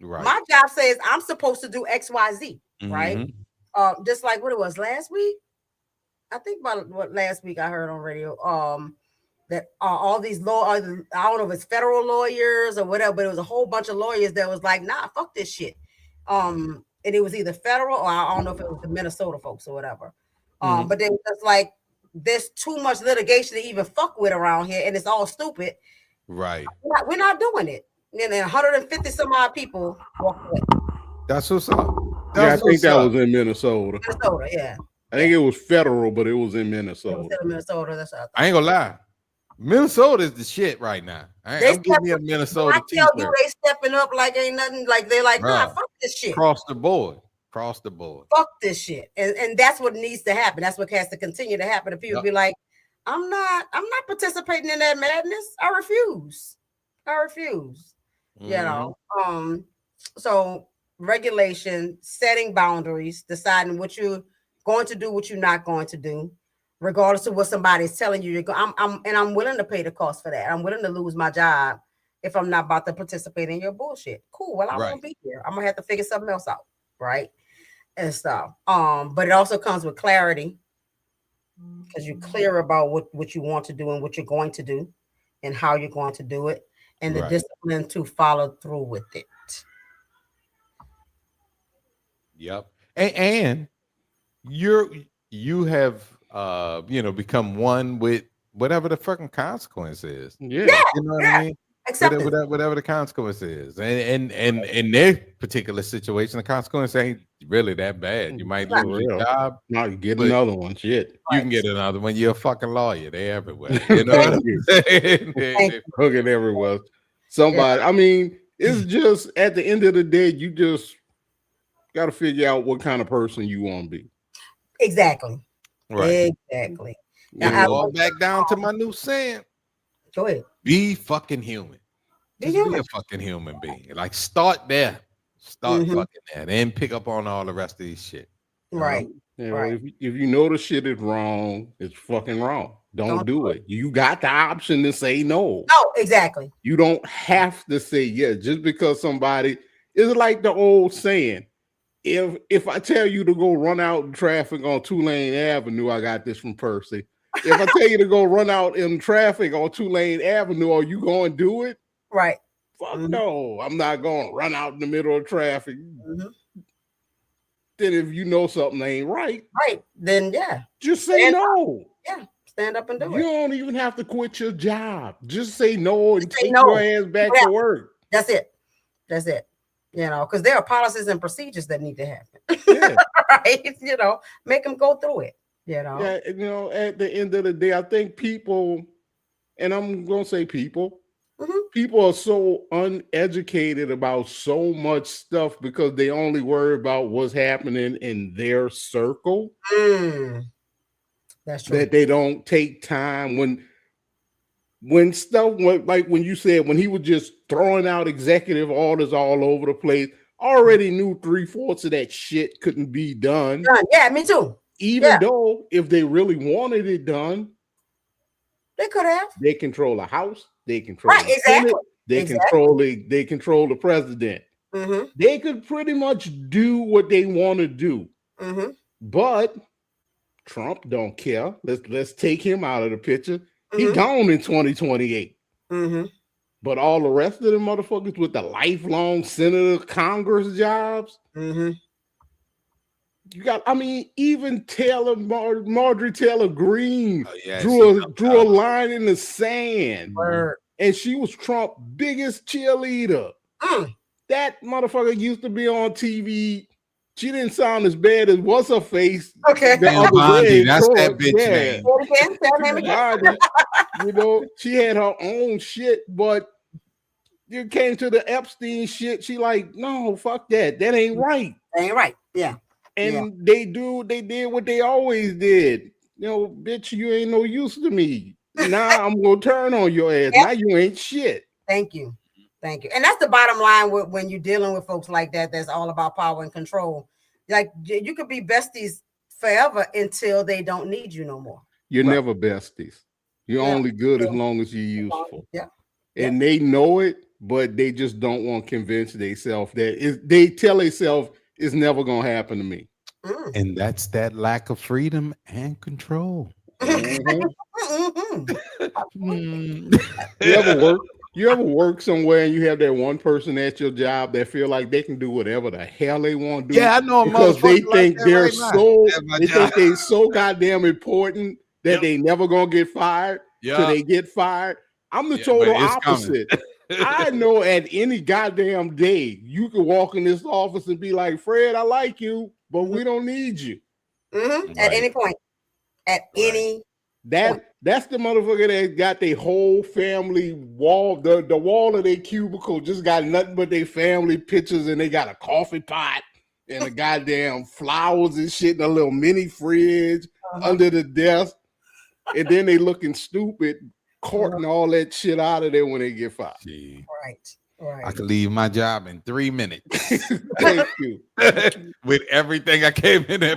Right. My job says I'm supposed to do X, Y, Z, right? Just like what it was last week. I think about what last week I heard on radio. That all these I don't know if it's federal lawyers or whatever, but it was a whole bunch of lawyers that was like, nah, fuck this shit. And it was either federal or I don't know if it was the Minnesota folks or whatever. But they were just like, there's too much litigation to even fuck with around here, and it's all stupid. Right. We're not doing it. And then 150 some odd people walked away. That's what's up. I think that was in Minnesota. Minnesota, yeah. I think it was federal, but it was in Minnesota. It was in Minnesota. That's what I ain't gonna lie. Minnesota is the shit right now. I'm giving me a Minnesota. I tell you, they stepping up like ain't nothing. Like they're like, nah, fuck this shit. Across the board. Fuck this shit. And that's what needs to happen. That's what has to continue to happen. And people be like, I'm not participating in that madness. I refuse. So regulation, setting boundaries, deciding what you're going to do, what you're not going to do, regardless of what somebody's telling you. I'm willing to pay the cost for that. I'm willing to lose my job if I'm not about to participate in your bullshit. Cool. Well, I won't be here. I'm gonna have to figure something else out, right? And stuff. But it also comes with clarity because you're clear about what you want to do and what you're going to do and how you're going to do it, and the discipline to follow through with it. Yep. And you have become one with whatever the fucking consequence is. Yeah. You know what I mean? Whatever the consequence is. And in their particular situation, the consequence ain't really that bad. You might For lose your real. job. Now you get but another one. Shit. You can get another one. You're a fucking lawyer. They're everywhere. You know what I'm saying? Hooking everywhere. Somebody, I mean, it's just at the end of the day, you just got to figure out what kind of person you want to be. Exactly. Right. Exactly. And all back down to my new saying. Go ahead. Be fucking human. Just be a fucking human being. Like start there. Start fucking there. Then pick up on all the rest of these shit. Right. You know, if you know the shit is wrong, it's fucking wrong. Don't do it. You got the option to say no. No, exactly. You don't have to say yes just because somebody is like the old saying. If I tell you to go run out in traffic on Tulane Avenue, I got this from Percy. If I tell you to go run out in traffic on Tulane Avenue, are you going to do it? Right. Fuck no, I'm not going to run out in the middle of traffic. Then if you know something ain't right, then just say no. Stand up and do it. You don't even have to quit your job. Just say no and take your ass back to work. That's it. You know, because there are policies and procedures that need to happen. Right? You know, make them go through it. You know. Yeah, you know, at the end of the day, I think people, and I'm gonna say people, people are so uneducated about so much stuff because they only worry about what's happening in their circle. That's true. That they don't take time when stuff like when you said when he was just throwing out executive orders all over the place, already knew 3/4 of that shit couldn't be done. Yeah, me too. Even though if they really wanted it done, they could have. They control the House, they control the Senate, they control the president. They could pretty much do what they want to do. But Trump don't care. Let's take him out of the picture. He gone in 2028. But all the rest of the motherfuckers with the lifelong senator, Congress jobs, you got. I mean, even Marjorie Taylor Greene drew a line in the sand, and she was Trump's biggest cheerleader. That motherfucker used to be on TV. She didn't sound as bad as what's her face. Okay, Bondi, that's that bitch name. You know, she had her own shit, but you came to the Epstein shit. She like, no, fuck that. That ain't right. Ain't right. Yeah. And they did what they always did. You know, bitch, you ain't no use to me. Now I'm gonna turn on your ass. Now you ain't shit. Thank you. And that's the bottom line when you're dealing with folks like that. That's all about power and control. Like you could be besties forever until they don't need you no more. You're never besties. You're only good as long as you're useful. And they know it, but they just don't want to convince themselves that they tell themselves it's never gonna happen to me. And that's that lack of freedom and control. You ever work somewhere and you have that one person at your job that feel like they can do whatever the hell they want to do? Yeah, I know, because they think they're so goddamn important that they never gonna get fired till they get fired. I'm the total opposite. I know at any goddamn day you can walk in this office and be like, Fred, I like you, but we don't need you. At any point. At any That's the motherfucker that got their whole family wall, the wall of their cubicle just got nothing but their family pictures, and they got a coffee pot and a goddamn flowers and shit in a little mini fridge under the desk. And then they looking stupid, courting all that shit out of there when they get fired. Right. I could leave my job in 3 minutes. Thank you. With everything I came in there.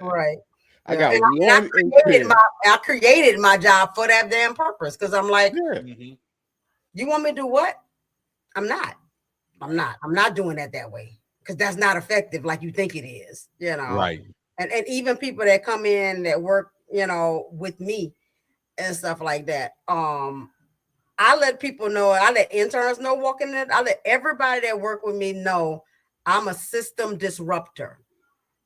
Right. I got I created my job for that damn purpose because I'm like, you want me to do what? I'm not doing that way because that's not effective like you think it is, you know. Right. And even people that come in that work, you know, with me and stuff like that. I let people know, I let interns know walking in, I let everybody that work with me know I'm a system disruptor.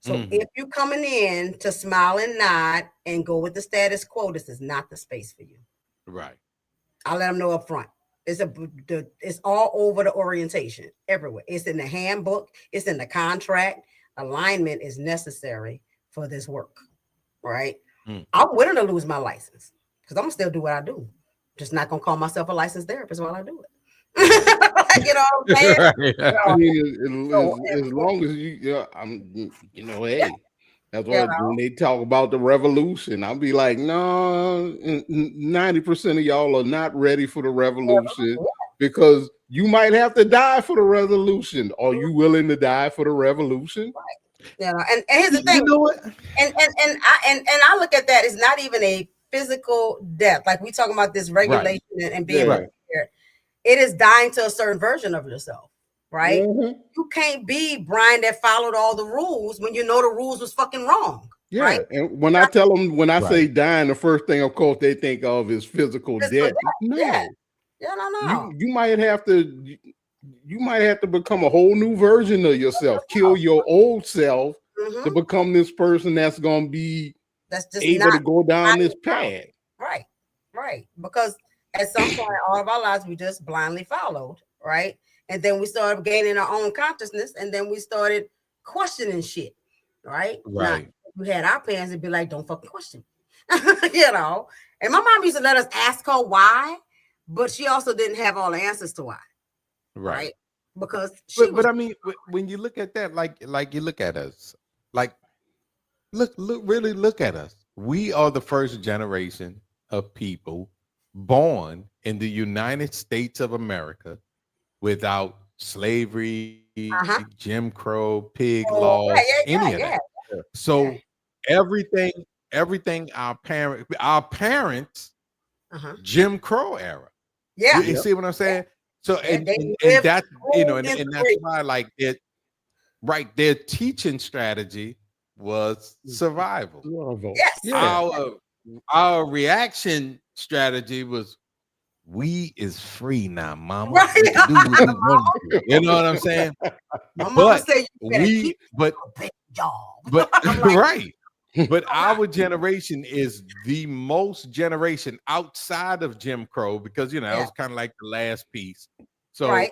So if you're coming in to smile and nod and go with the status quo, this is not the space for you. Right. I'll let them know up front. It's all over the orientation everywhere. It's in the handbook. It's in the contract. Alignment is necessary for this work, right? I'm willing to lose my license because I'm gonna still do what I do. Just not gonna call myself a licensed therapist while I do it. You know what I'm saying? I mean, as long as hey, that's what when they talk about the revolution, I'll be like, no, 90% of y'all are not ready for the revolution because you might have to die for the revolution. Are you willing to die for the revolution? You know, and here's the thing. You know what? And I look at that as not even a physical death. Like we talking about this regulation and being prepared. It is dying to a certain version of yourself, right? You can't be Brian that followed all the rules when you know the rules was fucking wrong. Yeah, right? and when I tell them, when I say dying, the first thing, of course, they think of is physical death. No, no. You might have to become a whole new version of yourself. Kill your old self to become this person that's going to be just able to go down this path. Right. Because at some point, all of our lives, we just blindly followed, right? And then we started gaining our own consciousness, and then we started questioning shit, right? Now, we had our parents and be like, "Don't fucking question me," you know. And my mom used to let us ask her why, but she also didn't have all the answers to why, right? Because but I mean, when you look at that, like you look at us, like really look at us. We are the first generation of people born in the United States of America without slavery, Jim Crow, pig laws, any of that. So everything our parents, Jim Crow era. You see what I'm saying? So and that's and that's why like it. Right, their teaching strategy was survival. Yes. Our reaction strategy was, we is free now, mama. Right. We can do what we want to do. You know what I'm saying? My mama said you better keep but a big job. But right. But our generation is the most generation outside of Jim Crow because that was kind of like the last piece. So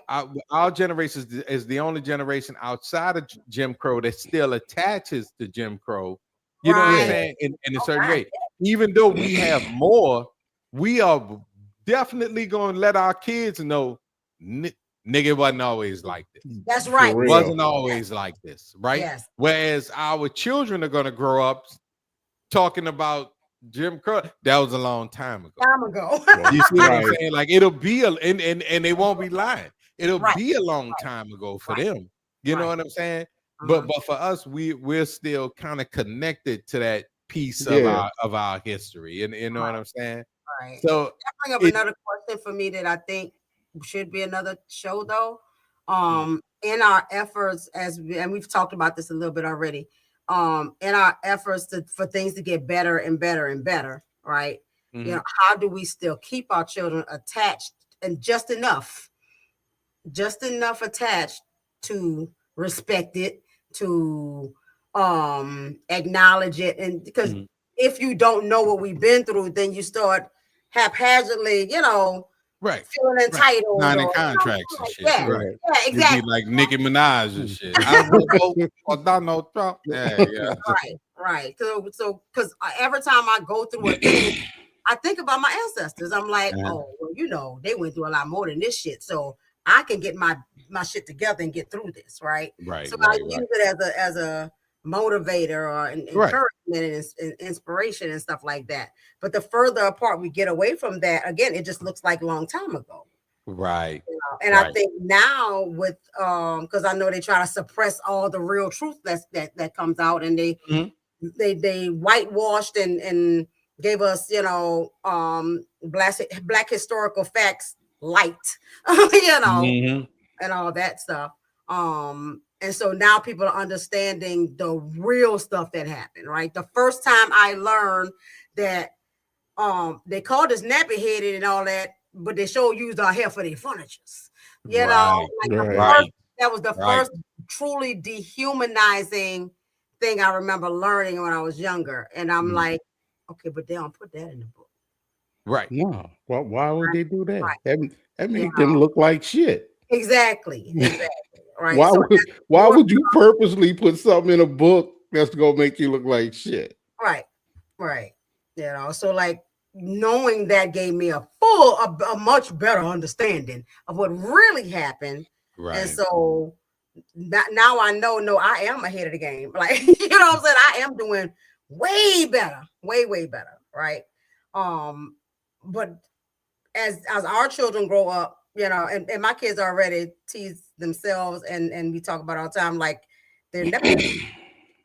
our generation is the only generation outside of Jim Crow that still attaches to Jim Crow. You know what I'm saying? In a certain way. Even though we have more, we are definitely going to let our kids know, nigga wasn't always like this. That's right. It wasn't always like this, right? Yes. Whereas our children are going to grow up talking about Jim Crow. That was a long time ago. You see what I'm saying? Like it'll be and they won't be lying. It'll be a long time ago for them. You know what I'm saying? But for us, we're still kind of connected to that piece of our history. And you know what I'm saying? Right. So that bring up another question for me that I think should be another show though. In our efforts and we've talked about this a little bit already. In our efforts for things to get better and better and better, right? How do we still keep our children attached and just enough attached to respect it, to acknowledge it, and because if you don't know what we've been through, then you start haphazardly, feeling entitled, signing contracts and shit. Yeah, exactly. You'd be like Nicki Minaj and shit. I will vote for Donald Trump. Yeah. Right. So because every time I go through a thing, I think about my ancestors. I'm like, oh, well, they went through a lot more than this shit. So I can get my shit together and get through this, right? So I use it as a motivator or an encouragement and inspiration and stuff like that. But the further apart we get away from that, again, it just looks like a long time ago. Right. And I think now with because I know they try to suppress all the real truth that comes out, and they whitewashed and gave us black historical facts light, and all that stuff. And so now people are understanding the real stuff that happened, right? The first time I learned that they called us nappy headed and all that, but they sure used our hair for their furnitures. That was the first truly dehumanizing thing I remember learning when I was younger. And I'm like, okay, but they don't put that in the book. Right. No. Why would they do that? Right. That You make them look like shit. Exactly. Right. Why So would that's why more would you purposely put something in a book that's gonna make you look like shit? right. Right. So like knowing that gave me a much better understanding of what really happened. And Right. so now I know, no, I am ahead of the game. Like, you know what I'm saying? I am doing way better, way better. Right. But as our children grow up, and my kids already tease themselves and we talk about all the time, like they're nepo babies.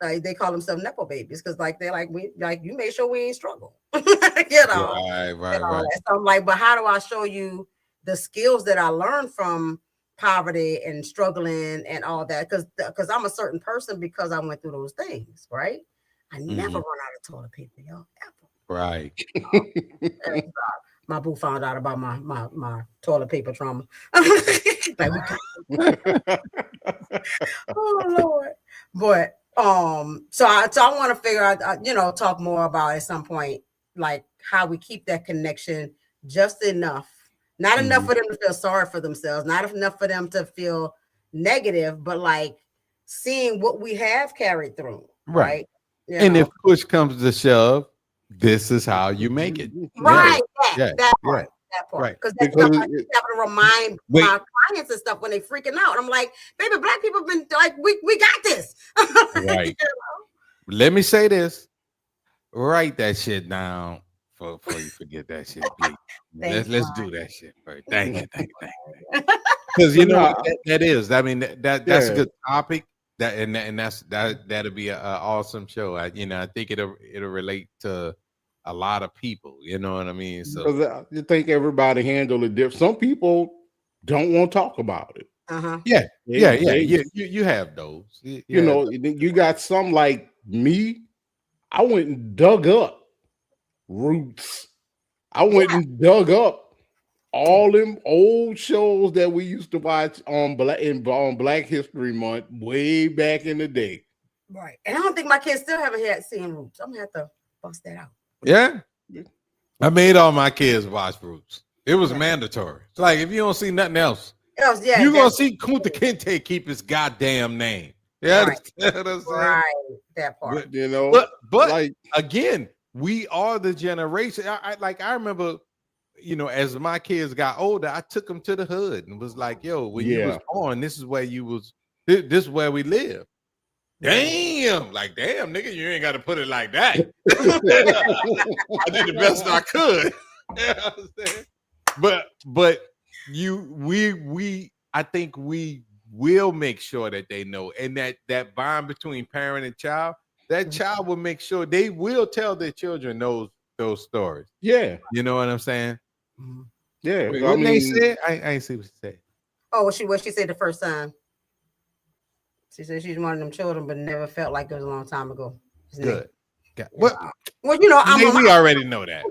They call themselves nepo babies because like they're like, we like, you made sure we ain't struggle. Right. So I'm like, but how do I show you the skills that I learned from poverty and struggling and all that? Because I'm a certain person because I went through those things, right? I never run out of toilet paper, y'all, ever. Right. My boo found out about my toilet paper trauma. Like, oh Lord. But so I want to figure out, talk more about at some point, like how we keep that connection just enough, not enough for them to feel sorry for themselves, not enough for them to feel negative, but like seeing what we have carried through, right? And if push comes to shove, this is how you make it. Right. Yeah. That part. Right. Because I having to remind my clients and stuff when they freaking out. I'm like, baby, black people have been like, we got this. Right. Let me say this. Write that shit down before you forget that shit. Let's do that shit first. Thank you. Because you know that is. I mean, that's a good topic. That'll be an awesome show. I think it'll relate to a lot of people. You know what I mean? So you think everybody handle it different. Some people don't want to talk about it. Yeah. You have those. You got some like me. I went and dug up roots. I went and dug up all them old shows that we used to watch on Black History Month way back in the day. Right. And I don't think my kids still haven't seen Roots. I'm gonna have to bust that out. Yeah. I made all my kids watch Roots. It was mandatory. It's like if you don't see nothing else, you're gonna see Kunta Kinte keep his goddamn name. Yeah, right. That part. But like, again, we are the generation. I remember, as my kids got older, I took them to the hood and was like, "Yo, when you was born, this is where you was. This is where we live." Damn, nigga, you ain't got to put it like that. I did the best I could. You know what I'm saying? But I think we will make sure that they know, and that bond between parent and child, that child will make sure they will tell their children those stories. Yeah, you know what I'm saying. Yeah, what they said, I ain't see what she said. Oh, what she said the first time. She said she's one of them children, but never felt like it was a long time ago. Good. Well, we already know that.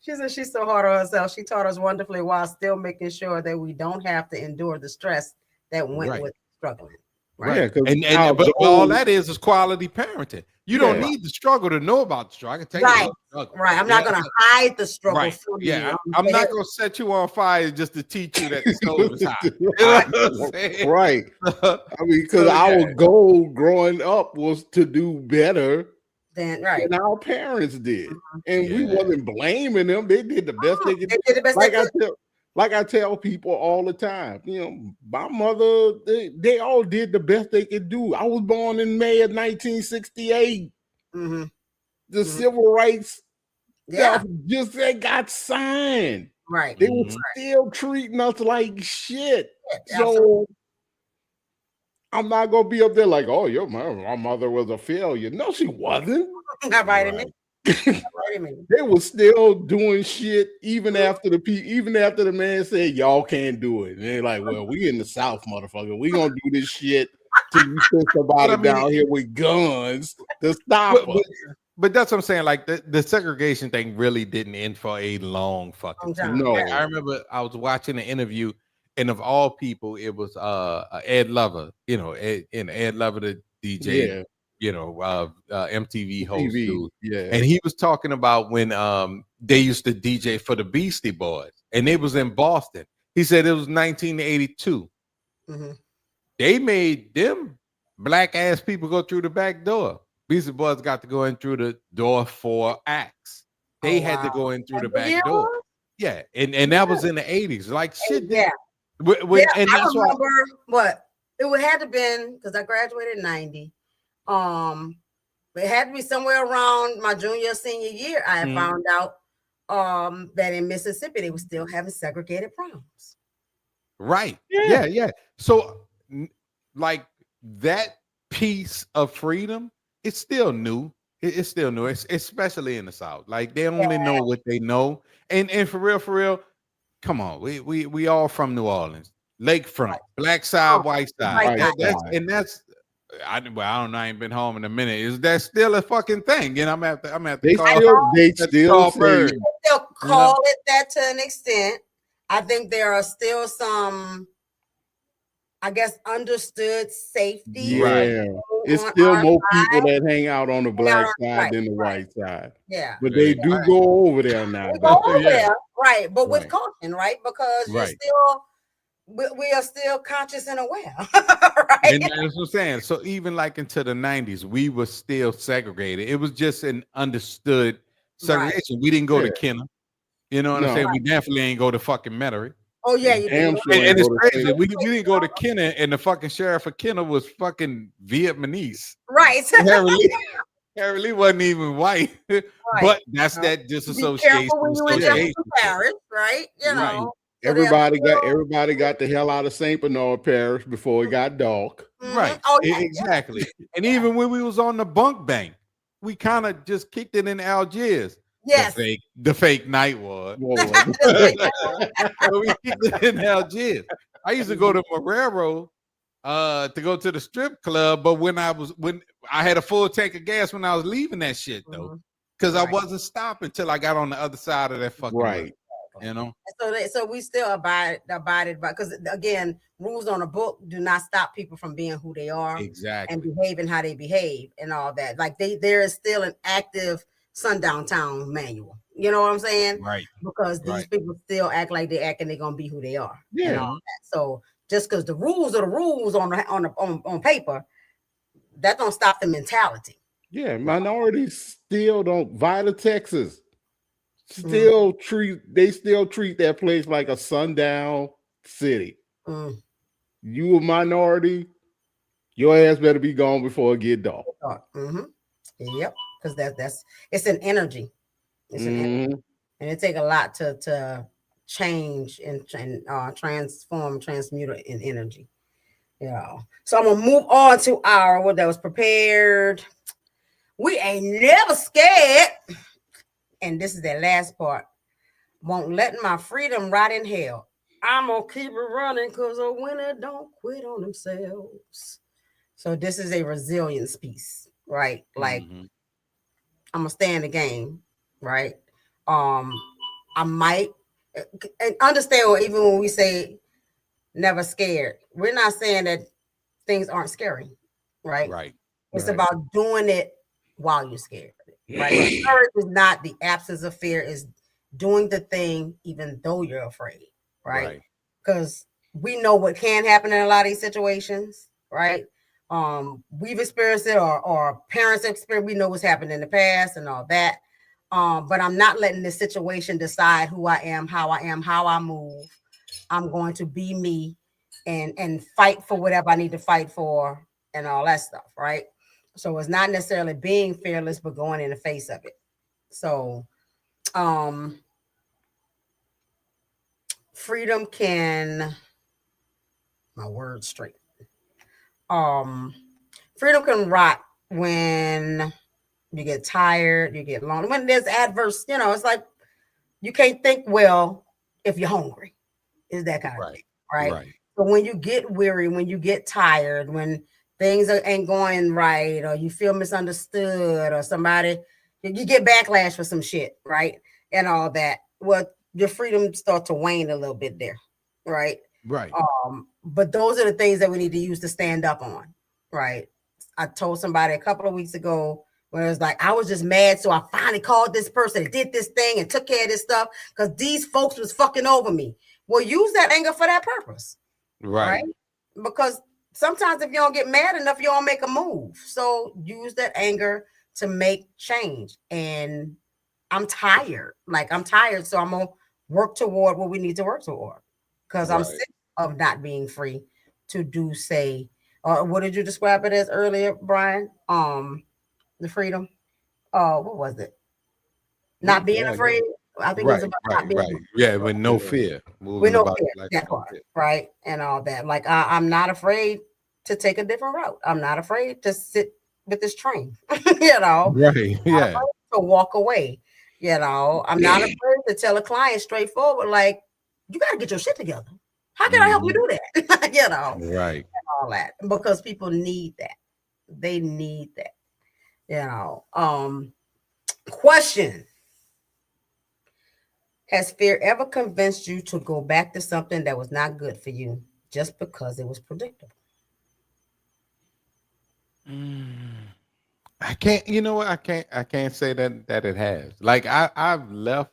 She said she's so hard on herself. She taught us wonderfully while still making sure that we don't have to endure the stress that went with struggling. Right. Yeah, but all that is quality parenting. You don't need the struggle to know about the struggle. I can tell you about the struggle. Right. I'm not going to hide the struggle from you. Yeah, I'm not going to set you on fire just to teach you that the stove is hot. You know what I'm saying? Right. I mean, because our goal growing up was to do better than our parents did. And we wasn't blaming them. They did the best they could do. Like I tell people all the time, my mother, they all did the best they could do. I was born in May of 1968. The civil rights stuff they got signed. Right. They were still treating us like shit. So I'm not gonna be up there like, oh, my mother was a failure. No, she wasn't. Not right in me. They were still doing shit even after the man said y'all can't do it. And they're like, well, we in the South, motherfucker. We gonna do this shit till you send somebody down here with guns to stop us. But that's what I'm saying. Like the segregation thing really didn't end for a long fucking time. No, I remember I was watching an interview, and of all people, it was Ed Lover. Ed Lover, the DJ. MTV host TV, dude. yeah. And he was talking about when they used to DJ for the Beastie Boys, and it was in Boston. He said it was 1982. Mm-hmm. They made them black ass people go through the back door. Beastie Boys got to go in through the door 4 acts. They had to go in through the back door. Yeah, and that was in the 80s. Like shit. Yeah. And I that's remember what it would have to been because I graduated in 90. It had to be somewhere around my junior senior year. I had found out that in Mississippi they were still having segregated proms. Right. Yeah. So like that piece of freedom, it's still new. It's still new. It's especially in the South. Like they only know what they know. And for real, come on. We all from New Orleans. Lakefront, black side, white side. That's I don't know. I ain't been home in a minute. Is that still a fucking thing? And I'm at the they still call it that to an extent. I think there are still some, I guess, understood safety. Yeah, it's still more people that hang out on the black side than the white side. Yeah, but they do go over there now. Right? But with caution, right? Because you're still. We are still conscious and aware, right? And that's what I'm saying. So even like into the 90s, we were still segregated. It was just an understood segregation. We didn't go to Kenner. You know what I'm saying? We definitely ain't go to fucking Metairie. Oh yeah, you damn sure and it's crazy. We didn't go to Kenner, and the fucking sheriff of Kenner was fucking Vietnamese. Right. Harry Lee wasn't even white. But that's that disassociation. Be careful when you in Jefferson Parish, right? You know. Everybody got the hell out of St. Bernard Parish before it got dark. Right. Oh, exactly. And even when we was on the bunk bank, we kind of just kicked it in Algiers. Yes. The fake night ward. So we kicked it in Algiers. I used to go to Marrero to go to the strip club, but when I had a full tank of gas when I was leaving that shit though, because I wasn't stopping till I got on the other side of that fucking road. You know, so we still abided by, because again, rules on a book do not stop people from being who they are, and behaving how they behave and all that. Like there is still an active sundown town manual. You know what I'm saying? Right. Because these people still act like they act and they're gonna be who they are. Yeah. And all that. So just because the rules are the rules on paper, that don't stop the mentality. Yeah, minorities still don't. Vita, Texas. Still treat that place like a sundown city. You a minority, your ass better be gone before it get dark. Yep, because it's an energy. It's an energy. And it take a lot to change and transmute it in energy. Yeah. So I'm gonna move on to what that was prepared. We ain't never scared. And this is that last part. Won't let my freedom rot in hell. I'm gonna keep it running because a winner don't quit on themselves. So this is a resilience piece, right? Like I'm gonna stay in the game, right? I might understand, even when we say never scared, we're not saying that things aren't scary, right? Right. It's about doing it while you're scared. Right. Courage is not the absence of fear, is doing the thing even though you're afraid, right? Because we know what can happen in a lot of these situations, right? We've experienced it, or parents experience. We know what's happened in the past and all that. But I'm not letting this situation decide who I am, how I move. I'm going to be me and fight for whatever I need to fight for and all that stuff, right? So it's not necessarily being fearless, but going in the face of it. So freedom can, my words straight. Freedom can rot when you get tired, you get lonely, when there's adverse, it's like you can't think well if you're hungry. Is that kind of thing, right? So when you get weary, when you get tired, when things ain't going right, or you feel misunderstood, or you get backlash for some shit, right? And all that. Well, your freedom start to wane a little bit there, right? Right. But those are the things that we need to use to stand up on, right? I told somebody a couple of weeks ago where it was like, I was just mad. So I finally called this person and did this thing and took care of this stuff because these folks was fucking over me. Well, use that anger for that purpose. Right? Because sometimes if you don't get mad enough, you don't make a move. So use that anger to make change. And I'm tired. Like I'm tired. So I'm going to work toward what we need to work toward. Because I'm sick of not being free to do, say, what did you describe it as earlier, Brian? The freedom. What was it? Not being afraid. I think it was about not being afraid. Yeah, with no fear. With no fear. That part, right? And all that. Like I'm not afraid to take a different route. I'm not afraid to sit with this train. You know, right? Yeah. To walk away. You know, I'm not afraid to tell a client straightforward, like, you got to get your shit together. How can I help you do that? You know, right? And all that, because people need that. They need that. You know. Question: has fear ever convinced you to go back to something that was not good for you just because it was predictable? I can't. You know what? I can't say that it has. Like I've left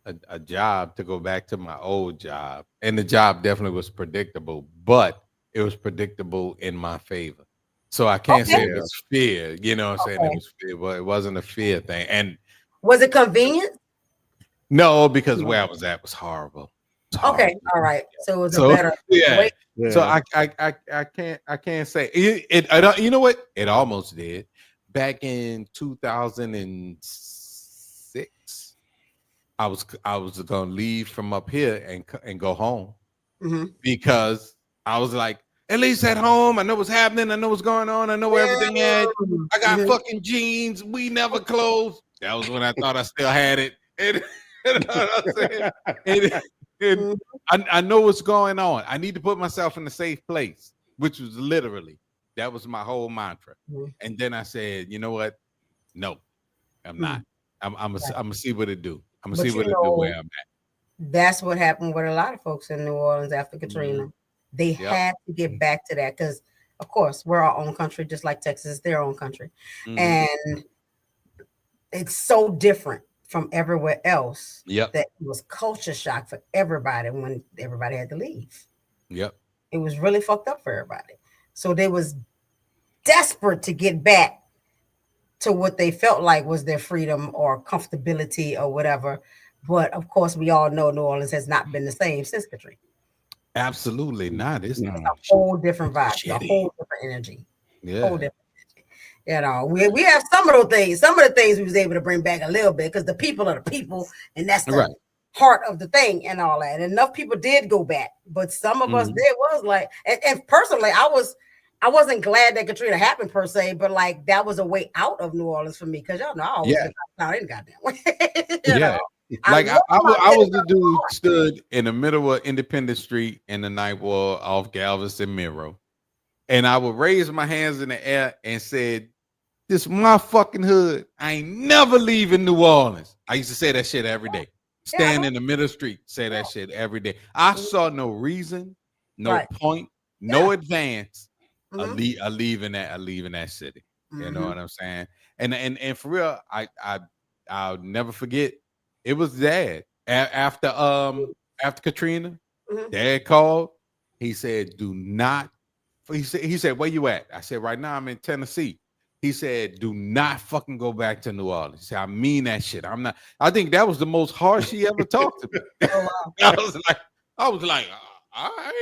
a job to go back to my old job, and the job definitely was predictable, but it was predictable in my favor. So I can't say it was fear. You know what I'm saying? It was fear, but it wasn't a fear thing. And was it convenient? No, because where I was at was horrible. Okay, all right. So it was a better way. So I can't say it. You know what? It almost did. Back in 2006, I was gonna leave from up here and go home because I was like, at least at home, I know what's happening. I know what's going on. I know where everything at. I got fucking jeans. We never closed. That was when I thought I still had it. And I know what's going on. I need to put myself in a safe place, which was literally, that was my whole mantra. And then I said, you know what? No, I'm not. I'm gonna see what it do. I'm gonna see what it do where I'm at. That's what happened with a lot of folks in New Orleans after Katrina. They had to get back to that because, of course, we're our own country, just like Texas is their own country. And it's so different from everywhere else that it was culture shock for everybody when everybody had to leave. It was really fucked up for everybody. So they was desperate to get back to what they felt like was their freedom or comfortability or whatever. But of course, we all know New Orleans has not been the same since Katrina. Absolutely not. It's a whole different vibe, a whole different energy. Whole different. You know, we have some of those things. Some of the things we was able to bring back a little bit because the people are the people, and that's the heart of the thing and all that. And enough people did go back, but some of us did was like, and personally, I wasn't glad that Katrina happened per se, but like that was a way out of New Orleans for me because y'all know I always get out in goddamn way. You know? Like I was the dude stood in the middle of Independence Street in the night war off Galveston Miro. And I would raise my hands in the air and said, this my fucking hood. I ain't never leaving New Orleans. I used to say that shit every day. Stand in the middle of the street, say that shit every day. I saw no reason, no point, no advance of leaving that city. You know what I'm saying? And for real, I'll never forget. It was Dad after Katrina. Dad called. He said, "Do not." He said, "Where you at?" I said, "Right now I'm in Tennessee." He said, "Do not fucking go back to New Orleans." He said, "I mean that shit. I'm not." I think that was the most harsh he ever talked to me. Oh, wow. I was like, all right.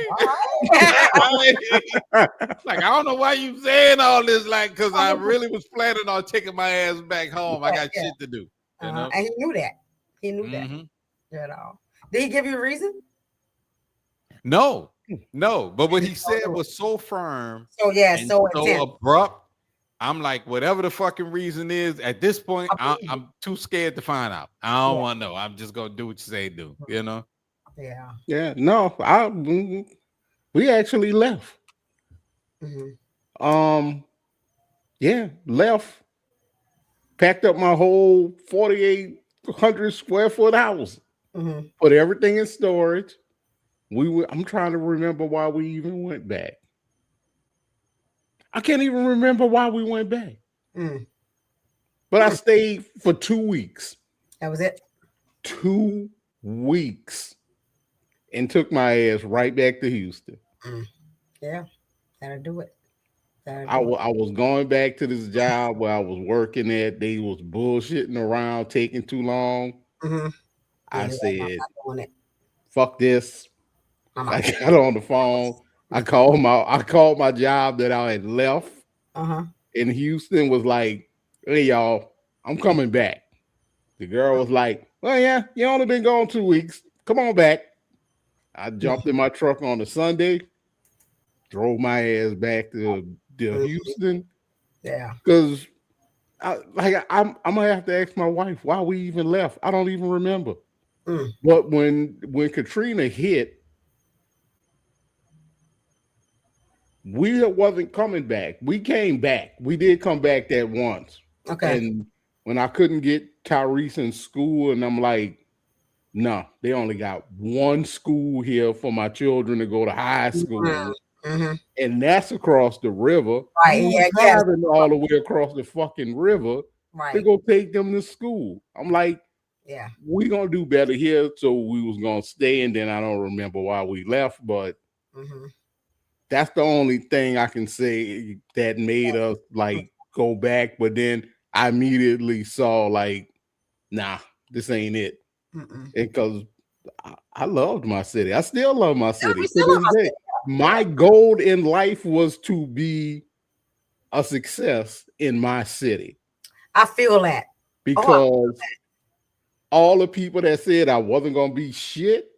Like, I don't know why you saying all this, like, because I really was planning on taking my ass back home. I got shit to do. You know? And he knew that. He knew that. You know. Did he give you a reason? No. But what he said was so firm. So abrupt. I'm like, whatever the fucking reason is, at this point, I'm too scared to find out. I don't want to know. I'm just gonna do what you say do. You know? Yeah. No, we actually left. Left. Packed up my whole 4,800 square foot house. Put everything in storage. I'm trying to remember why we even went back. I can't even remember why we went back. Mm. But I stayed for 2 weeks. That was it. 2 weeks. And took my ass right back to Houston. Yeah, that'll do it. I was going back to this job where I was working at. They was bullshitting around, taking too long. Mm-hmm. I said, it. fuck this. I got on the phone. I called my job that I had left in Houston, was like, hey, y'all, I'm coming back. The girl was like, well, yeah, you only been gone 2 weeks. Come on back. I jumped in my truck on a Sunday, drove my ass back to Houston. Yeah. Because I'm gonna have to ask my wife why we even left. I don't even remember. But when Katrina hit, we wasn't coming back. We came back. We did come back that once. Okay. And when I couldn't get Tyrese in school, and I'm like, no, they only got one school here for my children to go to high school. And that's across the river. Right. We were driving all the way across the fucking river to go take them to school. I'm like, yeah, we gonna do better here. So we was gonna stay, and then I don't remember why we left, but that's the only thing I can say that made us like go back. But then I immediately saw like, nah, this ain't it. Because I loved my city. I still love my city. My goal in life was to be a success in my city. I feel that. Because all the people that said I wasn't going to be shit.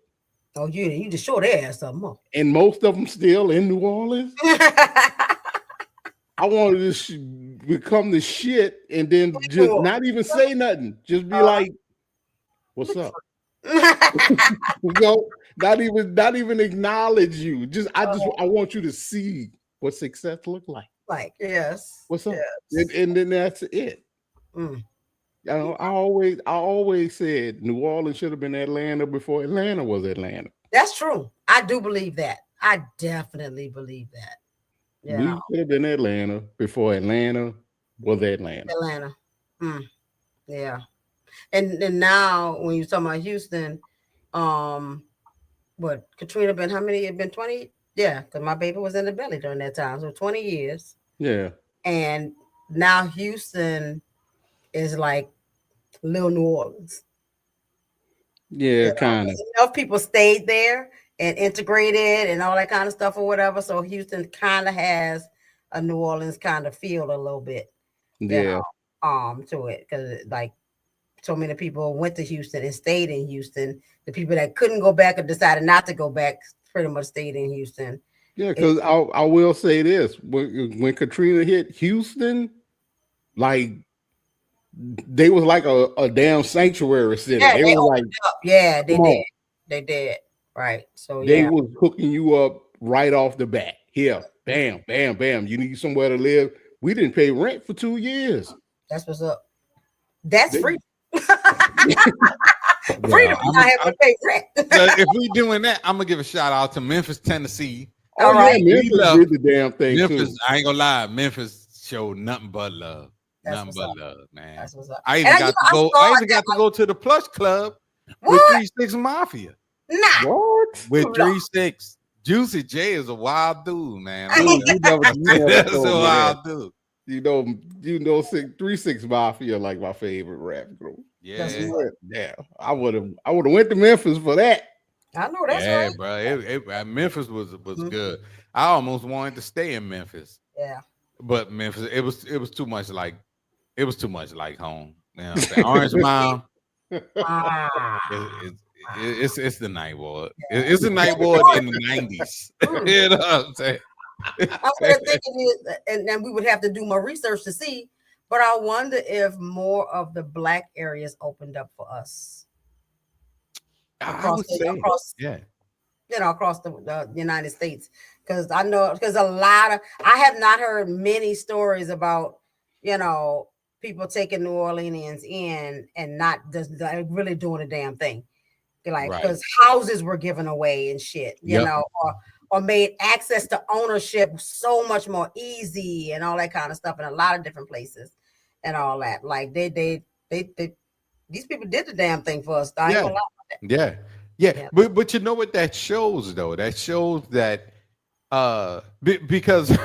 Oh, you just show their ass something more. And most of them still in New Orleans. I wanted to become the shit and then just not even say nothing. Just be like, what's up? Not even acknowledge you. I want you to see what success look like. Like, yes. What's up? Yes. And then that's it. You know, I always said New Orleans should have been Atlanta before Atlanta was Atlanta. That's true. I do believe that. I definitely believe that. Yeah. We should have been Atlanta before Atlanta was Atlanta. Yeah. And now when you're talking about Houston, what Katrina been, how many? It been 20? Yeah, because my baby was in the belly during that time. So 20 years. Yeah. And now Houston is like little New Orleans. Yeah, kind of. Enough people stayed there and integrated and all that kind of stuff or whatever. So Houston kind of has a New Orleans kind of feel a little bit. Yeah. To it, because like so many people went to Houston and stayed in Houston. The people that couldn't go back or decided not to go back pretty much stayed in Houston. Yeah, because I will say this: when Katrina hit Houston, like they was like a damn sanctuary city. Yeah, they were like, yeah, they did. They did. Right. So they was hooking you up right off the bat. Here, bam, bam, bam. You need somewhere to live. We didn't pay rent for 2 years. That's what's up. That's free. Freedom. I have to pay rent. If we doing that, I'm gonna give a shout out to Memphis, Tennessee. All right, Memphis did the damn thing Memphis, too. I ain't gonna lie, Memphis showed nothing but love. Nothing but love, man. That's what's up. I even got to go to the Plush Club with 3-6 Mafia. Nah. What? With 3-6. Juicy J is a wild dude, man. That's a wild dude. You know, 3-6 Mafia like my favorite rap group. Yeah, I would have went to Memphis for that. I know that's right, bro. Memphis was good. I almost wanted to stay in Memphis. Yeah, but Memphis, it was too much like home. You know what I'm saying? Orange Mound. It's the night ward. It's the night ward in the 90s. You know what I'm saying? I was thinking, and we would have to do more research to see, but I wonder if more of the black areas opened up for us. Across the United States. Because I have not heard many stories about, people taking New Orleanians in and not just really doing a damn thing. Like, because houses were given away and shit, you know, or made access to ownership so much more easy and all that kind of stuff in a lot of different places and all that. Like they these people did the damn thing for us. I ain't Yeah. gonna lie. Yeah. Yeah. Yeah. But you know what that shows though? That shows that because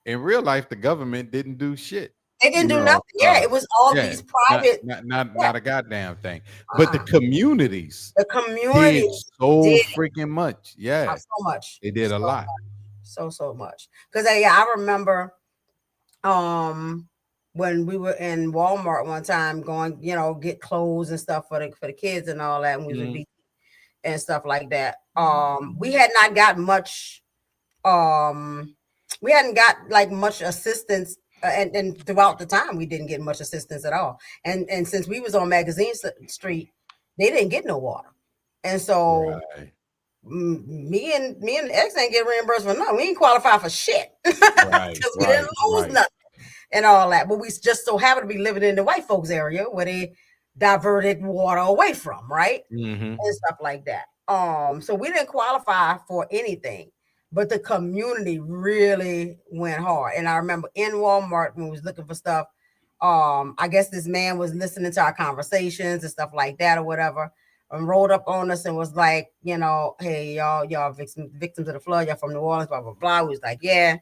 in real life the government didn't do shit. They didn't do You nothing. know, Yeah, it was all yeah, these private. Yeah, not a goddamn thing. But the uh-uh. communities The did communities so did freaking much. Yeah, so much, they did a lot. so much. Because I remember um when we were in Walmart one time going, get clothes and stuff for the kids and all that, and we was Mhm. and stuff like that. We had not got much we hadn't got like much assistance and throughout the time we didn't get much assistance at all. And since we was on Magazine Street, they didn't get no water. And so Right, me and the ex ain't get reimbursed for nothing. We ain't qualify for shit right, because we didn't lose right. nothing and all that. But we just so happen to be living in the white folks area where they diverted water away from, right? Mm-hmm. And stuff like that. So we didn't qualify for anything, but the community really went hard. And I remember in Walmart when we was looking for stuff, I guess this man was listening to our conversations and stuff like that or whatever, and rolled up on us and was like, hey, y'all victims of the flood, y'all from New Orleans, blah blah blah. We was like, yeah,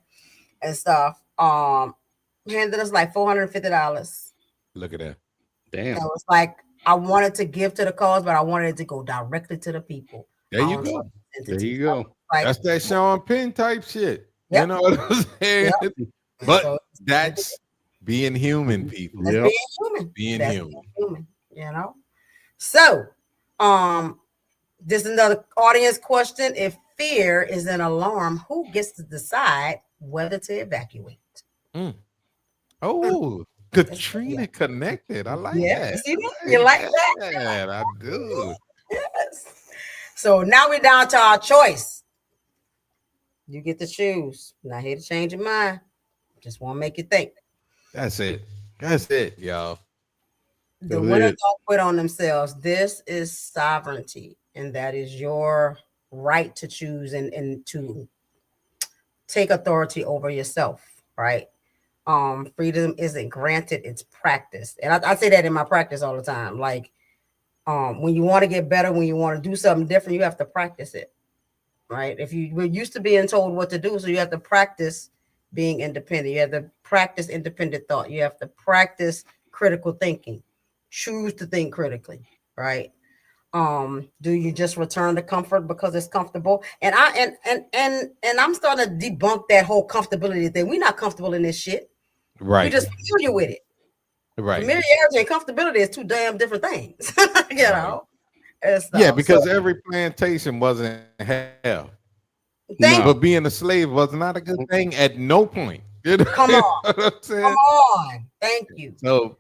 and stuff. Handed us like $450. Look at that. Damn. It was like I wanted to give to the cause, but I wanted it to go directly to the people. There you go. There you go. Like, That's that Sean Penn type shit. Yep. You know what I'm saying? Yep. But So, that's being human, people. that's Yep. being human. Being That's human. being human. So, this is another audience question. If fear is an alarm, who gets to decide whether to evacuate? Oh, Katrina connected. I like Yeah, that. you see that? You like that? Yeah, I do. Yes. So now we're down to our choice. You get to choose. Not here to change your mind. Just want to make you think. That's it. That's it, y'all. The winners don't quit on themselves. This is sovereignty, and that is your right to choose and to take authority over yourself, right? Freedom isn't granted, it's practiced. And I say that in my practice all the time. Like, when you want to get better, when you want to do something different, you have to practice it, right? If you were used to being told what to do, so you have to practice being independent. You have to practice independent thought. You have to practice critical thinking. Choose to think critically, right? Do you just return to comfort because it's comfortable? And I'm starting to debunk that whole comfortability thing. We're not comfortable in this shit. Right. We're just familiar with it. Right. Familiarity and comfortability is two damn different things. Yeah, because every plantation wasn't hell. But being a slave was not a good thing at no point. Come on. Come on. Thank you. So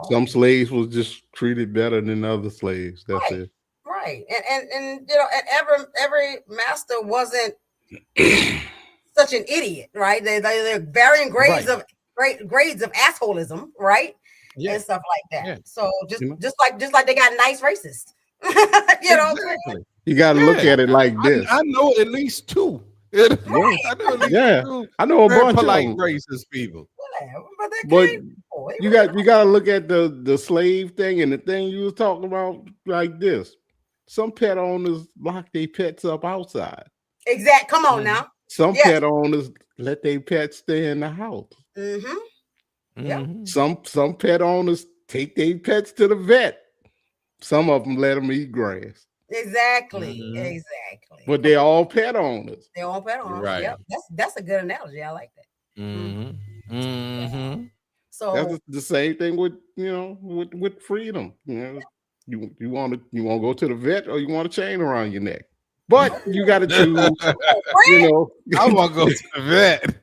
some slaves was just treated better than other slaves. That's it. Right. And every master wasn't such an idiot, right? They're varying grades of assholism, right? And stuff like that. Yeah. So just like they got nice racists. Exactly. You got to look at it like this. I know at least two. Right. I know a bunch polite, of racist people. But you got to look at the slave thing and the thing you was talking about like this. Some pet owners lock their pets up outside. Exactly. Come on now. Some pet owners let their pets stay in the house. Yeah. Some pet owners take their pets to the vet. Some of them let them eat grass. Exactly. But they're all pet owners. They're all pet owners. Right. Yep. That's a good analogy. I like that. So that's the same thing with with freedom. You want to go to the vet or you want a chain around your neck. But you got to choose. I want to go to the vet.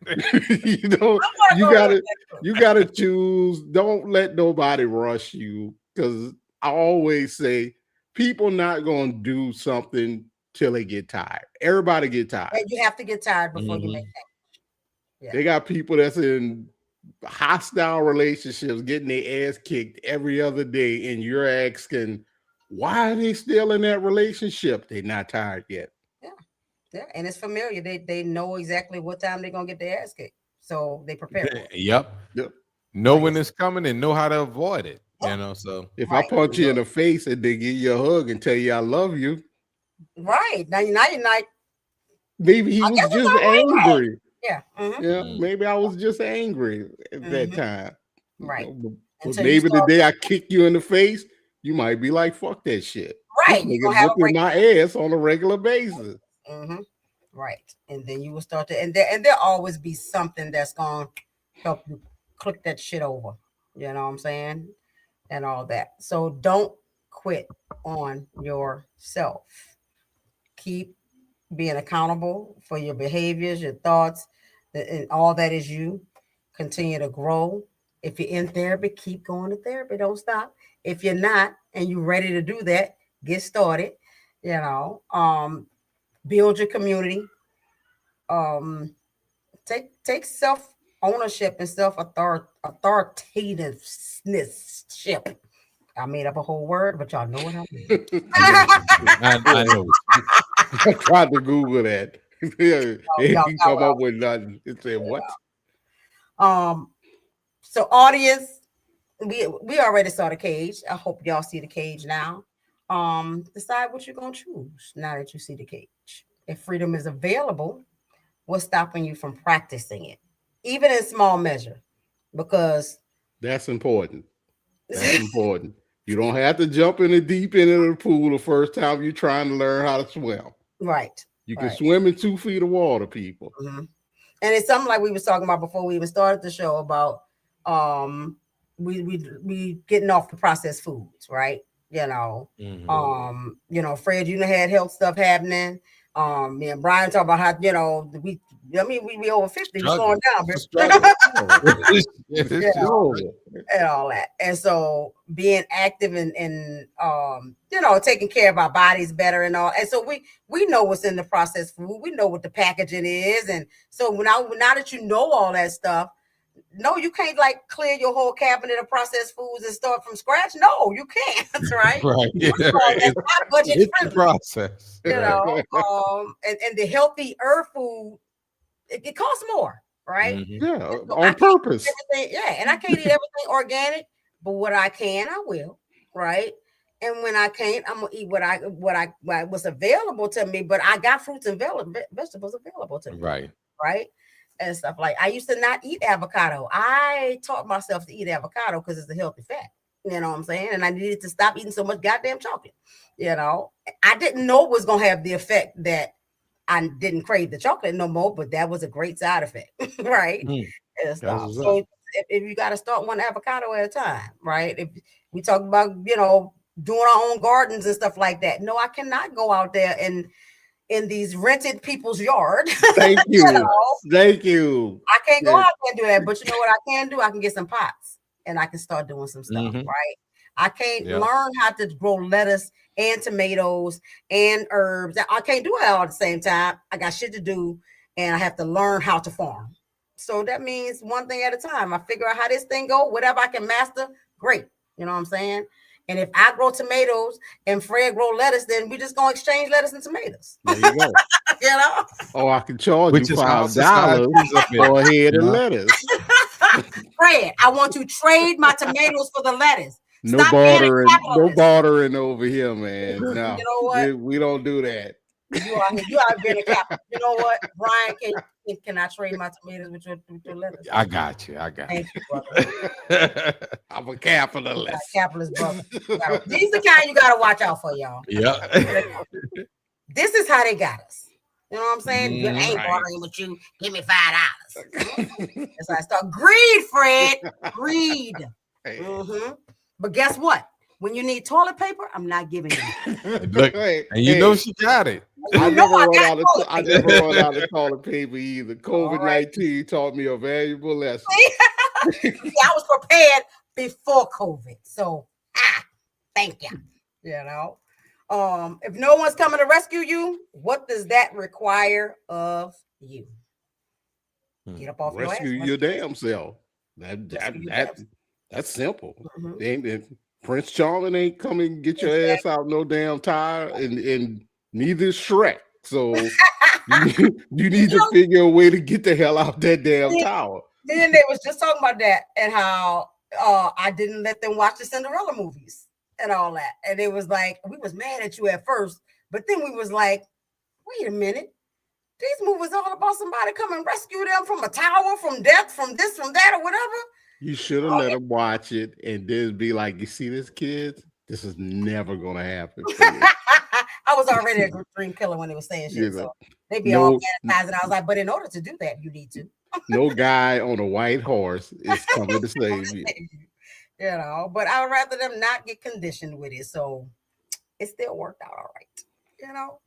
you got to choose. Don't let nobody rush you, because I always say people not going to do something till they get tired. Everybody get tired. And you have to get tired before you make change. Yeah. They got people that's in hostile relationships getting their ass kicked every other day, and you're asking, why are they still in that relationship? They're not tired yet. Yeah. Yeah, and it's familiar. They know exactly what time they're gonna get their ass kicked, so they prepare for it. Yep. Yep. Know Like when it's it's coming and know how to avoid it. yeah, So If I right, punch you in the face and they give you a hug and tell you I love you, right. Now you're like, maybe he I was guess it's just all right, right? angry. Yeah. Yeah, mm, maybe I was just angry at that Mm-hmm. time. Right. But Until you maybe the start, day I kick you in the face, you might be like, fuck that shit. This right, you're nigga's gonna have a whooping break. my ass on a regular basis. Mm-hmm. Right. And then you will start to, and there'll always be something that's gonna help you click that shit over. You know what I'm saying? And all that. So don't quit on yourself. Keep being accountable for your behaviors, your thoughts, and all that is you. Continue to grow. If you're in therapy, keep going to therapy. Don't stop. If you're not and you're ready to do that, get started. You know, build your community. Um, take self ownership and self authoritativeness. I made up a whole word, but y'all know what I mean. I know what you mean. I know. I tried to Google that. Yeah, it Y'all can got come what I up with nothing. It said what? Um, so audience, we already saw the cage. I hope y'all see the cage now. Decide what you're gonna choose now that you see the cage. If freedom is available, what's stopping you from practicing it, even in small measure? Because That's important. That's important. You don't have to jump in the deep end of the pool the first time you're trying to learn how to swim. right, You can right. swim in 2 feet of water, people. Mhm. And it's something like we was talking about before we even started the show about um we getting off the processed foods, right? Fred, you know, had health stuff happening. Me and Brian talk about how, we over 50, we slowing Struggle. down, It's a but struggle. you It's just know, and all that. And so being active and taking care of our bodies better and all. And so we know what's in the processed food. We know what the packaging is. And so now that you know all that stuff, no, you can't like clear your whole cabinet of processed foods and start from scratch. No, you can't. Right? right. Yeah. That's not budget It's the friendly. process. Right. And the healthy herb food, it costs more, right? Mhm. Yeah, So I on can't eat purpose. everything, yeah, and I can't eat everything organic, but what I can, I will, right? And when I can't, I'm gonna eat what's available to me. But I got fruits and vegetables available to me, Right. right? And stuff like I used to not eat avocado. I taught myself to eat avocado because it's a healthy fat. You know what I'm saying? And I needed to stop eating so much goddamn chocolate. I didn't know it was gonna have the effect that I didn't crave the chocolate no more, but that was a great side effect, right? Mhm. And That's stuff. what's So up. if you got to start one avocado at a time, right? If we talk about, doing our own gardens and stuff like that. No, I cannot go out there and in these rented people's yard. Thank you you. know, Thank you. I can't go Yeah. out there and do that. But you know what I can do? I can get some pots and I can start doing some stuff, Mhm. right? I can't Yeah. learn how to grow lettuce and tomatoes and herbs. I can't do it all at the same time. I got shit to do and I have to learn how to farm. So that means one thing at a time. I figure out how this thing go. Whatever I can master, great. You know what I'm saying? And if I grow tomatoes and Fred grow lettuce, then we just gonna exchange lettuce and tomatoes. There you go. You know? Oh, I can charge Which you is how $5 society is up for a here. head You of know? lettuce. Fred, I want to trade my tomatoes for the lettuce. No Stop being a bartering, no capitalist. bartering over here, man. You No, know what? we don't do that. You are being a capitalist. You know what, Brian? Can I trade my tomatoes with your lettuce? I got you. Thank you, brother. I'm a capitalist. Capitalist brother. These are the kind you gotta watch out for, y'all. Yeah. This is how they got us. You know what I'm saying? I ain't Right. bartering with you. Give me $5. That's how I start. Greed, Fred. Greed. Mm-hmm. But guess what? When you need toilet paper, I'm not giving you. Look, and you know she got it. I You know never I run got out of toilet I paper. never run out of toilet paper either. All right. COVID-19 taught me a valuable lesson. See, I was prepared before COVID. So thank you. You know. If no one's coming to rescue you, what does that require of you? Get up off Rescue your ass. your damn self. That's simple. Prince Charming ain't coming get your ass out no damn tire, and neither is Shrek. So you need to figure a way to get the hell out that damn tower. Then they was just talking about that and how I didn't let them watch the Cinderella movies and all that. And it was like, we was mad at you at first, but then we was like, wait a minute. These movies all about somebody come and rescue them from a tower, from death, from this, from that, or whatever. You should have let them watch it and then be like, you see this, kids? This is never going to happen for you. I was already a dream killer when they were saying shit. So they be all fantasizing. I was like, but in order to do that, you need to. No guy on a white horse is coming to save you. You know, but I would rather them not get conditioned with it. So it still worked out all right. You know?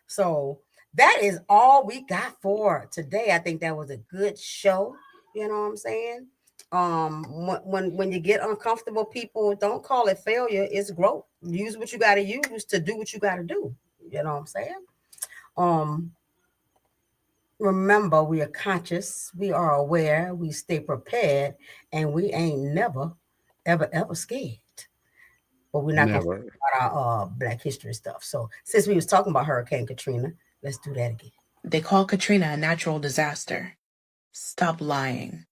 So that is all we got for today. I think that was a good show. You know what I'm saying? When you get uncomfortable, people, don't call it failure, it's growth. Use what you got to use to do what you got to do. You know what I'm saying? Remember, we are conscious, we are aware, we stay prepared, and we ain't never ever scared. But we're not going to talk about our Black history stuff. So since we was talking about Hurricane Katrina, let's do that again. They call Katrina a natural disaster. Stop lying.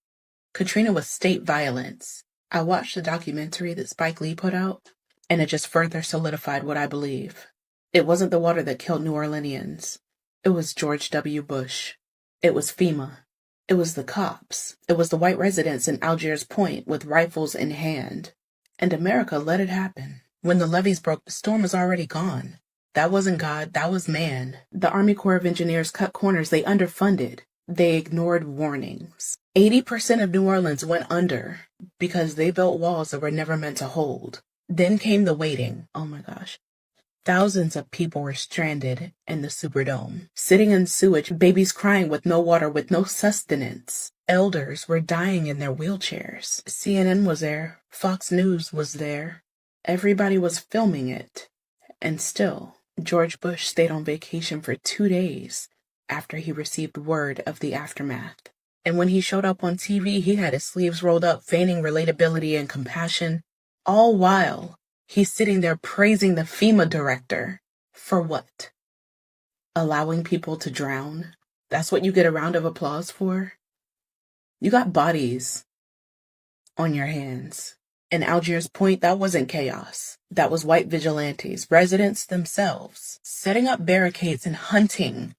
Katrina was state violence. I watched the documentary that Spike Lee put out, and it just further solidified what I believe. It wasn't the water that killed New Orleanians. It was George W. Bush. It was FEMA. It was the cops. It was the white residents in Algiers Point with rifles in hand. And America let it happen. When the levees broke, the storm was already gone. That wasn't God, that was man. The Army Corps of Engineers cut corners, they underfunded. They ignored warnings. 80% of New Orleans went under because they built walls that were never meant to hold. Then came the waiting. Oh my gosh. Thousands of people were stranded in the Superdome, sitting in sewage, babies crying with no water, with no sustenance. Elders were dying in their wheelchairs. CNN was there. Fox News was there. Everybody was filming it. And still, George Bush stayed on vacation for 2 days after he received word of the aftermath. And when he showed up on TV, he had his sleeves rolled up, feigning relatability and compassion, all while he's sitting there praising the FEMA director. For what? Allowing people to drown? That's what you get a round of applause for? You got bodies on your hands. In Algiers Point, that wasn't chaos. That was white vigilantes, residents themselves, setting up barricades and hunting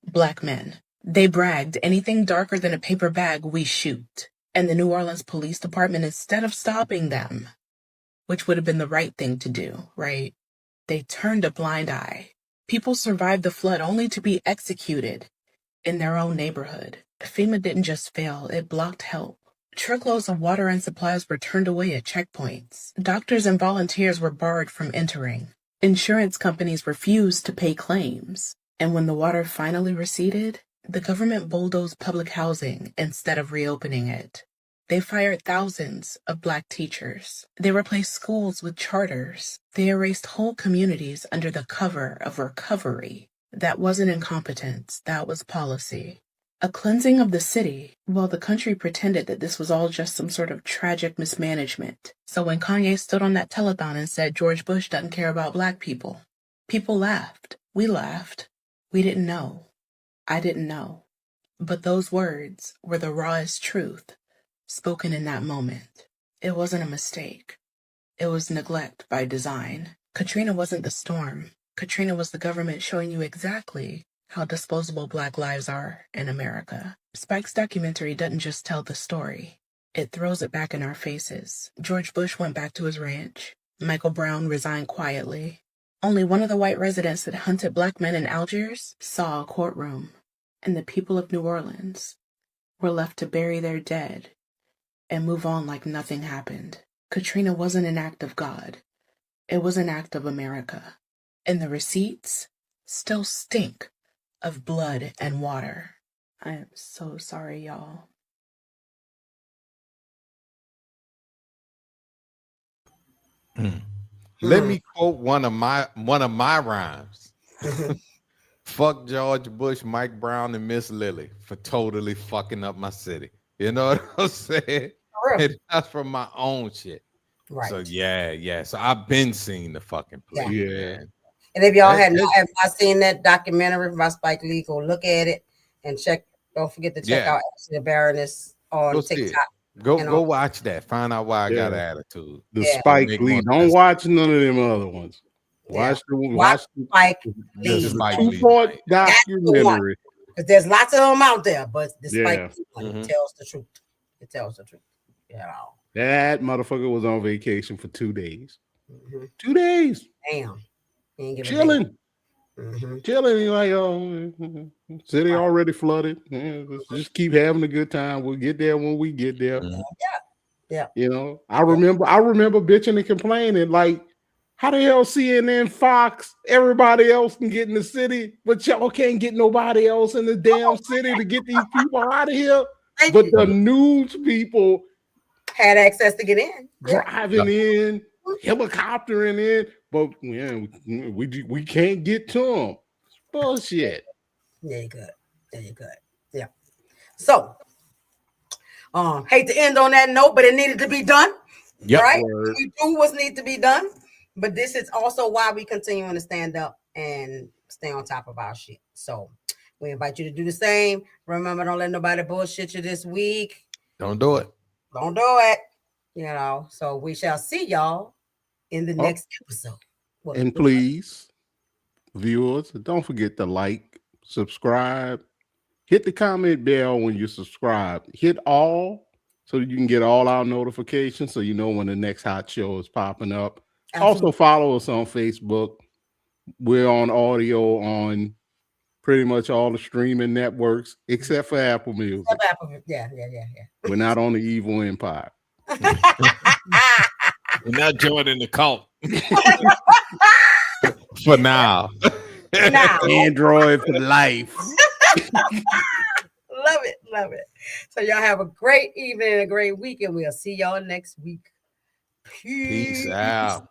Black men. They bragged, anything darker than a paper bag, we shoot. And the New Orleans Police Department, instead of stopping them, which would have been the right thing to do, right? They turned a blind eye. People survived the flood only to be executed in their own neighborhood. FEMA didn't just fail, it blocked help. Truckloads of water and supplies were turned away at checkpoints. Doctors and volunteers were barred from entering. Insurance companies refused to pay claims. And when the water finally receded, the government bulldozed public housing instead of reopening it. They fired thousands of Black teachers. They replaced schools with charters. They erased whole communities under the cover of recovery. That wasn't incompetence, that was policy. A cleansing of the city, while the country pretended that this was all just some sort of tragic mismanagement. So when Kanye stood on that telethon and said George Bush doesn't care about Black people, people laughed. We laughed. We didn't know. I didn't know. But those words were the rawest truth spoken in that moment. It wasn't a mistake. It was neglect by design. Katrina wasn't the storm. Katrina was the government showing you exactly how disposable Black lives are in America. Spike's documentary doesn't just tell the story. It throws it back in our faces. George Bush went back to his ranch. Michael Brown resigned quietly. Only one of the white residents that hunted Black men in Algiers saw a courtroom. And the people of New Orleans were left to bury their dead and move on like nothing happened. Katrina wasn't an act of God. It was an act of America. And the receipts still stink of blood and water. I am so sorry, y'all. Let me quote one of my rhymes. Fuck George Bush, Mike Brown, and Miss Lily for totally fucking up my city. You know what I'm saying? And that's from my own shit. Right. So yeah. So I've been seeing the fucking play. Yeah. And if y'all That- have not seen that documentary by Spike Lee, go look at it and check. Don't forget to check Yeah. out Ashley the Baroness on Go see it. TikTok. Go and go on- watch that. Find out why I got Yeah. an attitude. The Yeah. Spike Make Lee. more Don't sense. watch none of them other ones. Watch Watch Spike The Lee. Spike the Lee. 2-part joint. documentary. Because there's lots of them out there, but the Spike Yeah. Lee one Mhm. tells the truth. It tells the truth. You know. That motherfucker was on vacation for 2 days. Mhm. 2 days. Damn. He ain't give a Chilling. damn. Mhm. Chilling. He's like, oh, city already flooded. Yeah, let's just keep having a good time. We'll get there when we get there. Mhm. Yeah. You know, I remember bitching and complaining, like, how the hell CNN, Fox, everybody else can get in the city, but y'all can't get nobody else in the damn city to get these people out of here. Thank But you. the news people Had access to get in. Yeah. driving in, helicoptering in, but yeah, we can't get to them. Bullshit. There you go. There you go. Yeah. So, hate to end on that note, but it needed to be done. Yep. Right? Word. We do what needs to be done. But this is also why we continuing to stand up and stay on top of our shit. So we invite you to do the same. Remember, don't let nobody bullshit you this week. Don't do it. Don't do it. You know, so we shall see y'all in the next episode. What- And please, viewers, don't forget to like, subscribe, hit the comment bell when you subscribe. Hit all so you can get all our notifications so you know when the next hot show is popping up. Absolutely. Also follow us on Facebook. We're on audio on pretty much all the streaming networks except for Apple Music. Yeah. We're not on the evil empire. We're not joining the cult. For now. Now. Android for life. Love it. So y'all have a great evening and a great week, and we'll see y'all next week. Peace out.